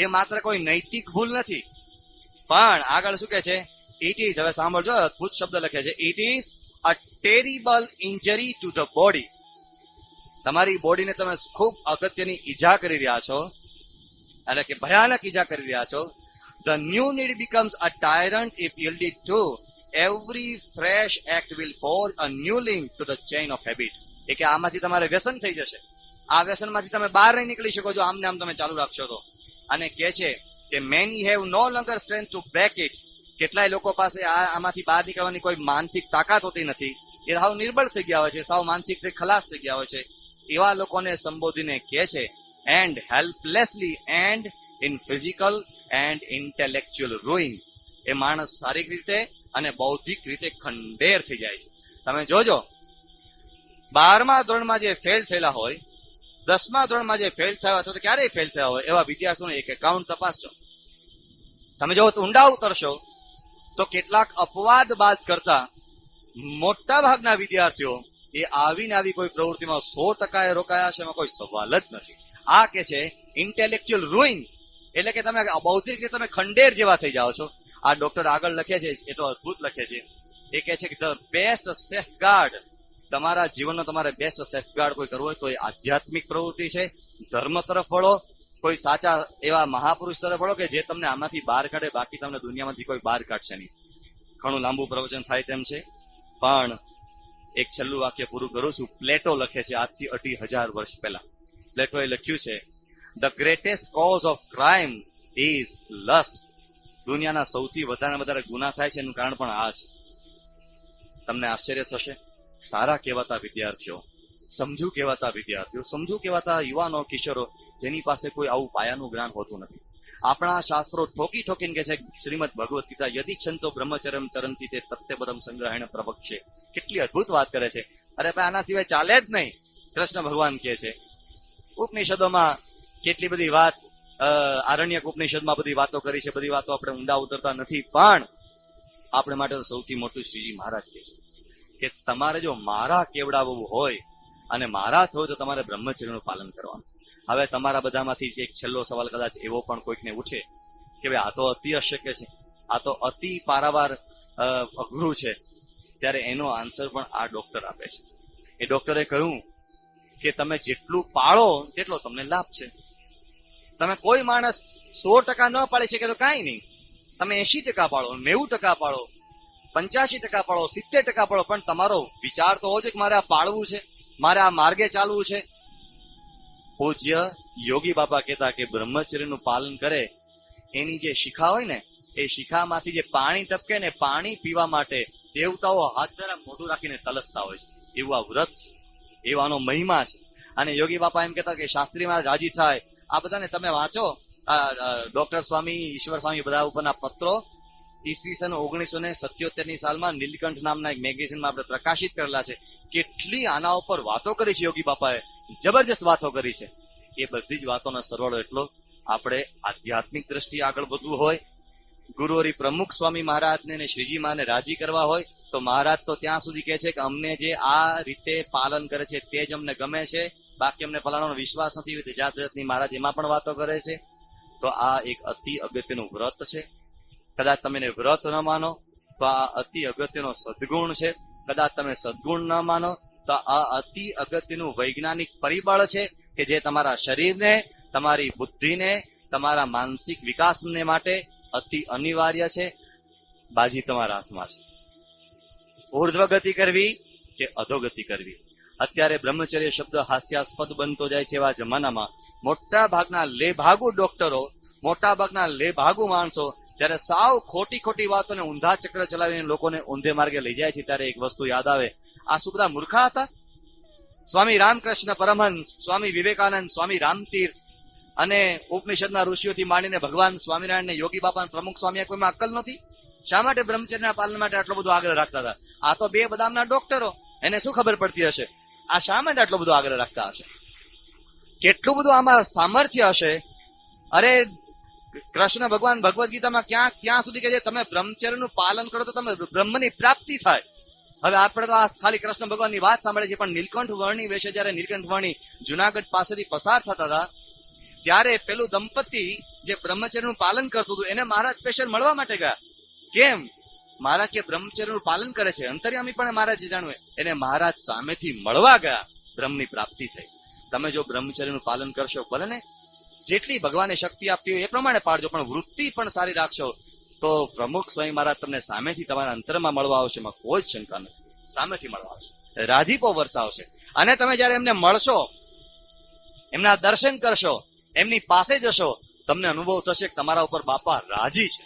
એ માત્ર કોઈ નૈતિક ભૂલ નથી. પણ આગળ શું કે છે? ઇટ ઇઝ, હવે સાંભળજો, અદભુત શબ્દ લખે છે, it is a terrible injury to the body. તમારી બોડીને તમે ખૂબ અગત્યની ઈજા કરી રહ્યા છો, એટલે કે ભયાનક ઈજા કરી રહ્યા છો. The new need becomes a tyrant if yielded to. Every fresh act will forge a new link to the chain of habit. એ કે આમાંથી તમારે વ્યસન થઈ જશે. આ વ્યસનમાંથી તમે બહાર નહીં નીકળી શકો જો આમને આમ તમે ચાલુ રાખશો તો. અને કે છે કે many have no longer strength to break it. કેટલાય લોકો પાસે આમાંથી બહાર નીકળવાની કોઈ માનસિક તાકાત હોતી નથી. એ સાવ નિર્બળ થઈ ગયા હોય છે, સાવ માનસિક ખલાસ થઈ ગયા હોય છે. એવા લોકોને સંબોધીને કહે છે and helplessly and in physical and intellectual ruin. એ માણસ શારીરિક રીતે અને બૌદ્ધિક રીતે ખંડેર થઈ જાય છે. તમે જોજો 12મા ધોરણમાં જે ફેલ થયેલા હોય, 10મા ધોરણમાં જે ફેલ થયા અથવા તો ક્યારેય ફેલ થયા હોય એવા વિદ્યાર્થીઓને એક એકાઉન્ટ તપાસજો. તમે જો ઊંડા ઉતરશો તો કેટલાક અપવાદ બાદ કરતા મોટા ભાગના વિદ્યાર્થીઓ એ આવી કોઈ પ્રવૃત્તિમાં 100% રોકાયા છે, એમાં કોઈ સવાલ જ નથી. આ કે છે ઇન્ટેલેક્ચ્યુઅલ રૂઇન, એટલે કે તમે બૌદ્ધિક રીતે તમે ખંડેર જેવા થઈ જાઓ છો. આ ડોક્ટર આગળ લખે છે, એ તો અદભુત લખે છે. એ કહે છે કે ધ બેસ્ટ સેફગાર્ડ, તમારા જીવનનો તમારે બેસ્ટ સેફગાર્ડ કોઈ કરવો હોય તો એ આધ્યાત્મિક પ્રવૃત્તિ છે. ધર્મ તરફ વળો, કોઈ સાચા એવા મહાપુરુષ તરફ વળો કે જે તમને આમાંથી બહાર કાઢે, બાકી તમને દુનિયામાંથી કોઈ બહાર કાઢશે નહીં. ઘણું લાંબુ પ્રવચન થાય તેમ છે, પણ એક છેલ્લું વાક્ય પૂરું કરું છું. પ્લેટો લખે છે આજથી 18,000 વર્ષ પહેલા. પ્લેટોએ લખ્યું છે the greatest cause of crime is last. દુનિયાના સૌથી વધારે ગુના થાય છે એનું કારણ પણ આ છે. તમને આશ્ચર્ય થશે, સારા કહેવાતા વિદ્યાર્થીઓ, સમજુ કહેવાતા વિદ્યાર્થીઓ, સમજુ કહેવાતા યુવાનો, કિશોરો, જેની પાસે કોઈ આવું પાયાનું જ્ઞાન હોતું નથી. આપણા શાસ્ત્રો ઠોકીને કે છે શ્રીમદ ભગવદ્ ગીતા યદિચ્છન્તો બ્રહ્મચર્યમ ચરંતી તે તત્યપદમ સંગ્રહેણ પ્રવક્ષ્ય. કેટલી અદભુત વાત કરે છે. અરે ભાઈ આના સિવાય ચાલે જ નહીં, કૃષ્ણ ભગવાન કહે છે. ઉપનિષદોમાં કેટલી બધી વાત, આરણ્યક ઉપનિષદમાં બધી વાતો કરી છે. બધી વાતો આપણે ઊંડા ઉતરતા નથી, પણ આપણે માટે સૌથી મોટું શ્રીજી મહારાજ કહે છે કે તમારે જો મારા કેવડાવવું હોય અને મારા હોય તો તમારે બ્રહ્મચર્યનું પાલન કરવાનું. હવે તમારા બધામાંથી એક છેલ્લો સવાલ કદાચ એવો પણ કોઈકને ઉઠે કે ભાઈ આ તો અતિ અશક્ય છે, આ તો અતિ પારાવાર અઘરું છે, ત્યારે એનો આન્સર પણ આ ડોક્ટર આપે છે. એ ડોક્ટરે કહ્યું કે તમે જેટલું પાળો તેટલો તમને લાભ છે. તમે કોઈ માણસ 100% ન પાળી શકે તો કાંઈ નહીં, તમે 80% પાળો, 90% પાળો, 85% પાળો, 70% પાળો, પણ તમારો વિચાર તો હોવો જોઈએ કે મારે આ પાળવું છે, મારે આ માર્ગે ચાલવું છે. પૂજ્ય યોગી બાપા કહેતા કે બ્રહ્મચર્યનું પાલન કરે એની જે શિખા હોય ને, એ શિખામાંથી જે પાણી ટપકે ને, પાણી પીવા માટે દેવતાઓ હાથ દ્વારા મોઢું રાખીને તલસતા હોય છે. એવું આ વ્રત છે, એવાનો મહિમા છે. અને યોગી બાપા એમ કહેતા કે શાસ્ત્રીમાં રાજી થાય. આ બધાને તમે વાંચો, ડોક્ટર સ્વામી, ઈશ્વર સ્વામી, બધા ઉપરના પત્રો ઈસવીસન 1977ની સાલમાં નીલકંઠ નામના એક મેગેઝિનમાં આપણે પ્રકાશિત કરેલા છે. કેટલી આના ઉપર વાતો કરી છે યોગી બાપાએ, જબરજસ્ત વાતો કરી છે. એ બધી જ વાતોનો સરવાળો એટલો, આપણે આધ્યાત્મિક દ્રષ્ટિએ આગળ વધવું હોય, ગુરુવરી પ્રમુખ સ્વામી મહારાજને અને શ્રીજી માને રાજી કરવા હોય તો મહારાજ તો ત્યાં સુધી કહે છે કે અમને જે આ રીતે પાલન કરે છે તે જ અમને ગમે છે, બાકી અમને ફલાણાનો વિશ્વાસ નથી. જાત જાતની મહારાજ એમાં પણ વાતો કરે છે. તો આ એક અતિ અગત્યનું વ્રત છે. કદાચ તમે એને વ્રત ન માનો તો આ અતિ અગત્યનો સદગુણ છે. કદાચ તમે સદગુણ ન માનો તો આ અતિ અગત્યનું વૈજ્ઞાનિક પરિબળ છે કે જે તમારા શરીરને, તમારી બુદ્ધિને, તમારા માનસિક વિકાસને માટે અતિ અનિવાર્ય છે. બાજી તમારા હાથમાં છે. ઉર્ધ્વ ગતિ કરવી કે અધોગતિ કરવી. અત્યારે બ્રહ્મચર્ય શબ્દ હાસ્યાસ્પદ બનતો જાય છે એવા જમાનામાં મોટા ભાગના લેભાગુ ડોક્ટરો, મોટા ભાગના લેભાગુ માણસો જયારે સાવ ખોટી વાતોને ઊંધા ચક્ર ચલાવીને લોકોને ઊંધે માર્ગે લઈ જાય છે, ત્યારે એક વસ્તુ યાદ આવે, આ શું બધા મૂર્ખા હતા? સ્વામી રામકૃષ્ણ પરમહંસ, સ્વામી વિવેકાનંદ, સ્વામી રામતીર્થ અને ઉપનિષદના ઋષિઓથી માંડીને ભગવાન સ્વામિનારાયણ ને યોગી બાપા પ્રમુખ સ્વામી, કોઈમાં અક્કલ નથી? શા માટે બ્રહ્મચર્યના પાલન માટે આટલો બધો આગ્રહ રાખતા હતા? આ તો 2 બદામના ડોક્ટરો, એને શું ખબર પડતી હશે? આ શા માટે આટલો બધો આગ્રહ રાખતા હશે? કેટલું બધું આમાં સામર્થ્ય હશે. અરે કૃષ્ણ ભગવાન ભગવદ્ ગીતામાં ક્યાં સુધી કહે છે તમે બ્રહ્મચર્યનું પાલન કરો તો તમે બ્રહ્મની પ્રાપ્તિ થાય. હવે આપણે તો આ ખાલી કૃષ્ણ ભગવાનની વાત સાંભળે છે, પણ નીલકંઠ વર્ણી વિશે જયારે નીલકંઠ વર્ણી જુનાગઢ પાસેથી પસાર થતા હતા ત્યારે પેલું દંપતી જે બ્રહ્મચર્યનું પાલન કરતું હતું એને મહારાજ સ્પેશિયલ મળવા માટે ગયા. કેમ? મહારાજ કે બ્રહ્મચર્યનું પાલન કરે છે, અંતર્યામી પણ મહારાજ જાણવે, એને મહારાજ સામેથી મળવા ગયા, બ્રહ્મની પ્રાપ્તિ થઈ. તમે જો બ્રહ્મચર્યનું પાલન કરશો, ભલે ને જેટલી ભગવાને શક્તિ આપતી હોય એ પ્રમાણે પાડજો, પણ વૃત્તિ પણ સારી રાખશો તો પ્રમુખ સ્વામી મહારાજ તમને સામેથી તમારા અંતરમાં મળવા આવશે, એમાં કોઈ જ શંકા નથી. સામેથી મળવા આવશે, રાજીપો વરસાવશે. અને તમે જયારે એમને મળશો, એમના દર્શન કરશો, એમની પાસે જશો, તમને અનુભવ થશે કે તમારા ઉપર બાપા રાજી છે.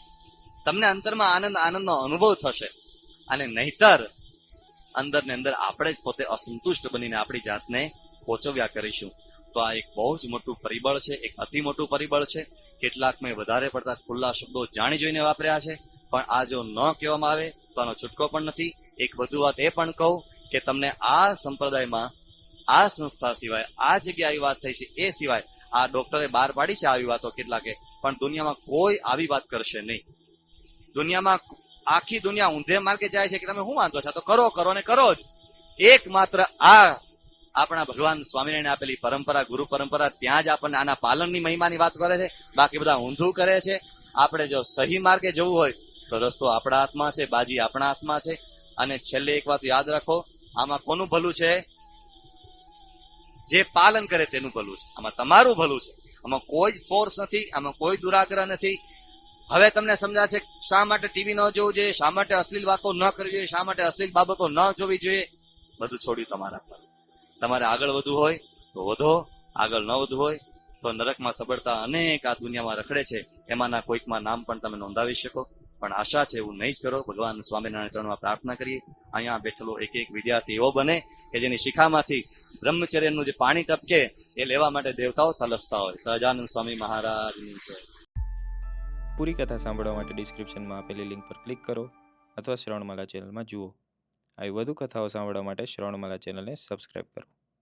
તમને અંતરમાં આનંદનો અનુભવ થશે. અને નહીતર અંદર ને અંદર આપણે જ પોતે અસંતુષ્ટ બનીને આપણી જાતને કોચવ્યા કરીશું. તો આ એક બહુ જ મોટું પરિબળ છે, એક અતિ મોટું પરિબળ છે. કેટલાક મેં વધારે પડતા ખુલ્લા શબ્દો જાણી જોઈને વાપર્યા છે, પણ આ જો ન કહેવામાં આવે તો આનો છૂટકો પણ નથી. એક વધુ વાત એ પણ કહું કે તમને આ સંપ્રદાયમાં, આ સંસ્થા સિવાય, આ જગ્યાએ આવી વાત થઈ છે એ સિવાય, આ ડોક્ટરે બહાર પાડી છે આવી વાતો કેટલાકે, પણ દુનિયામાં કોઈ આવી વાત કરશે નહીં. દુનિયામાં આખી દુનિયા ઊંધે માર્ગે જાય છે કે તમે શું વાંધો છો, તો કરો કરો ને કરો જ. એકમાત્ર આ આપણા ભગવાન સ્વામિનારાયણ આપેલી પરંપરા, ગુરુ પરંપરા, ત્યાં જ આપણને આના પાલનની મહિમાની વાત કરે છે. બાકી બધા ઊંધું કરે છે. આપણે જો સહી માર્ગે જવું હોય તો રસ્તો આપણા હાથમાં છે, બાજી આપણા હાથમાં છે. અને છેલ્લે એક વાત યાદ રાખો, આમાં કોનું ભલું છે? જે પાલન કરે તેનું ભલું છે. આમાં તમારું ભલું છે. આમાં કોઈ જ ફોર્સ નથી, આમાં કોઈ દુરાગ્રહ નથી. હવે તમને સમજાશે શા માટે ટીવી ન જોવું જોઈએ, શા માટે અશ્લીલ વાતો ન કરવી જોઈએ, શા માટે અશ્લીલ બાબતો ન જોવી જોઈએ. બધું છોડ્યું તમારા પર. તમારે આગળ વધવું હોય તો વધો, આગળ ન વધવું હોય તો નરકમાં સબળતા અનેક આ દુનિયામાં રખડે છે, એમાંના કોઈકમાં નામ પણ તમે નોંધાવી શકો. પણ આશા છે એવું નહીં જ કરો. ભગવાન સ્વામિનારાયણ ચરણમાં પ્રાર્થના કરીએ, અહીંયા બેઠેલો એક એક વિદ્યાર્થી એવો બને કે જેની શિખામાંથી બ્રહ્મચર્યનું જે પાણી ટપકે એ લેવા માટે દેવતાઓ તલસતા હોય. સહજાનંદ સ્વામી મહારાજની જય. પૂરી કથા સાંભળવા માટે ડિસ્ક્રિપ્શનમાં આપેલી લિંક પર ક્લિક કરો અથવા શ્રવણમાલા ચેનલમાં જુઓ. આવી વધુ કથાઓ સાંભળવા માટે શ્રવણમાલા ચેનલને સબસ્ક્રાઇબ કરો.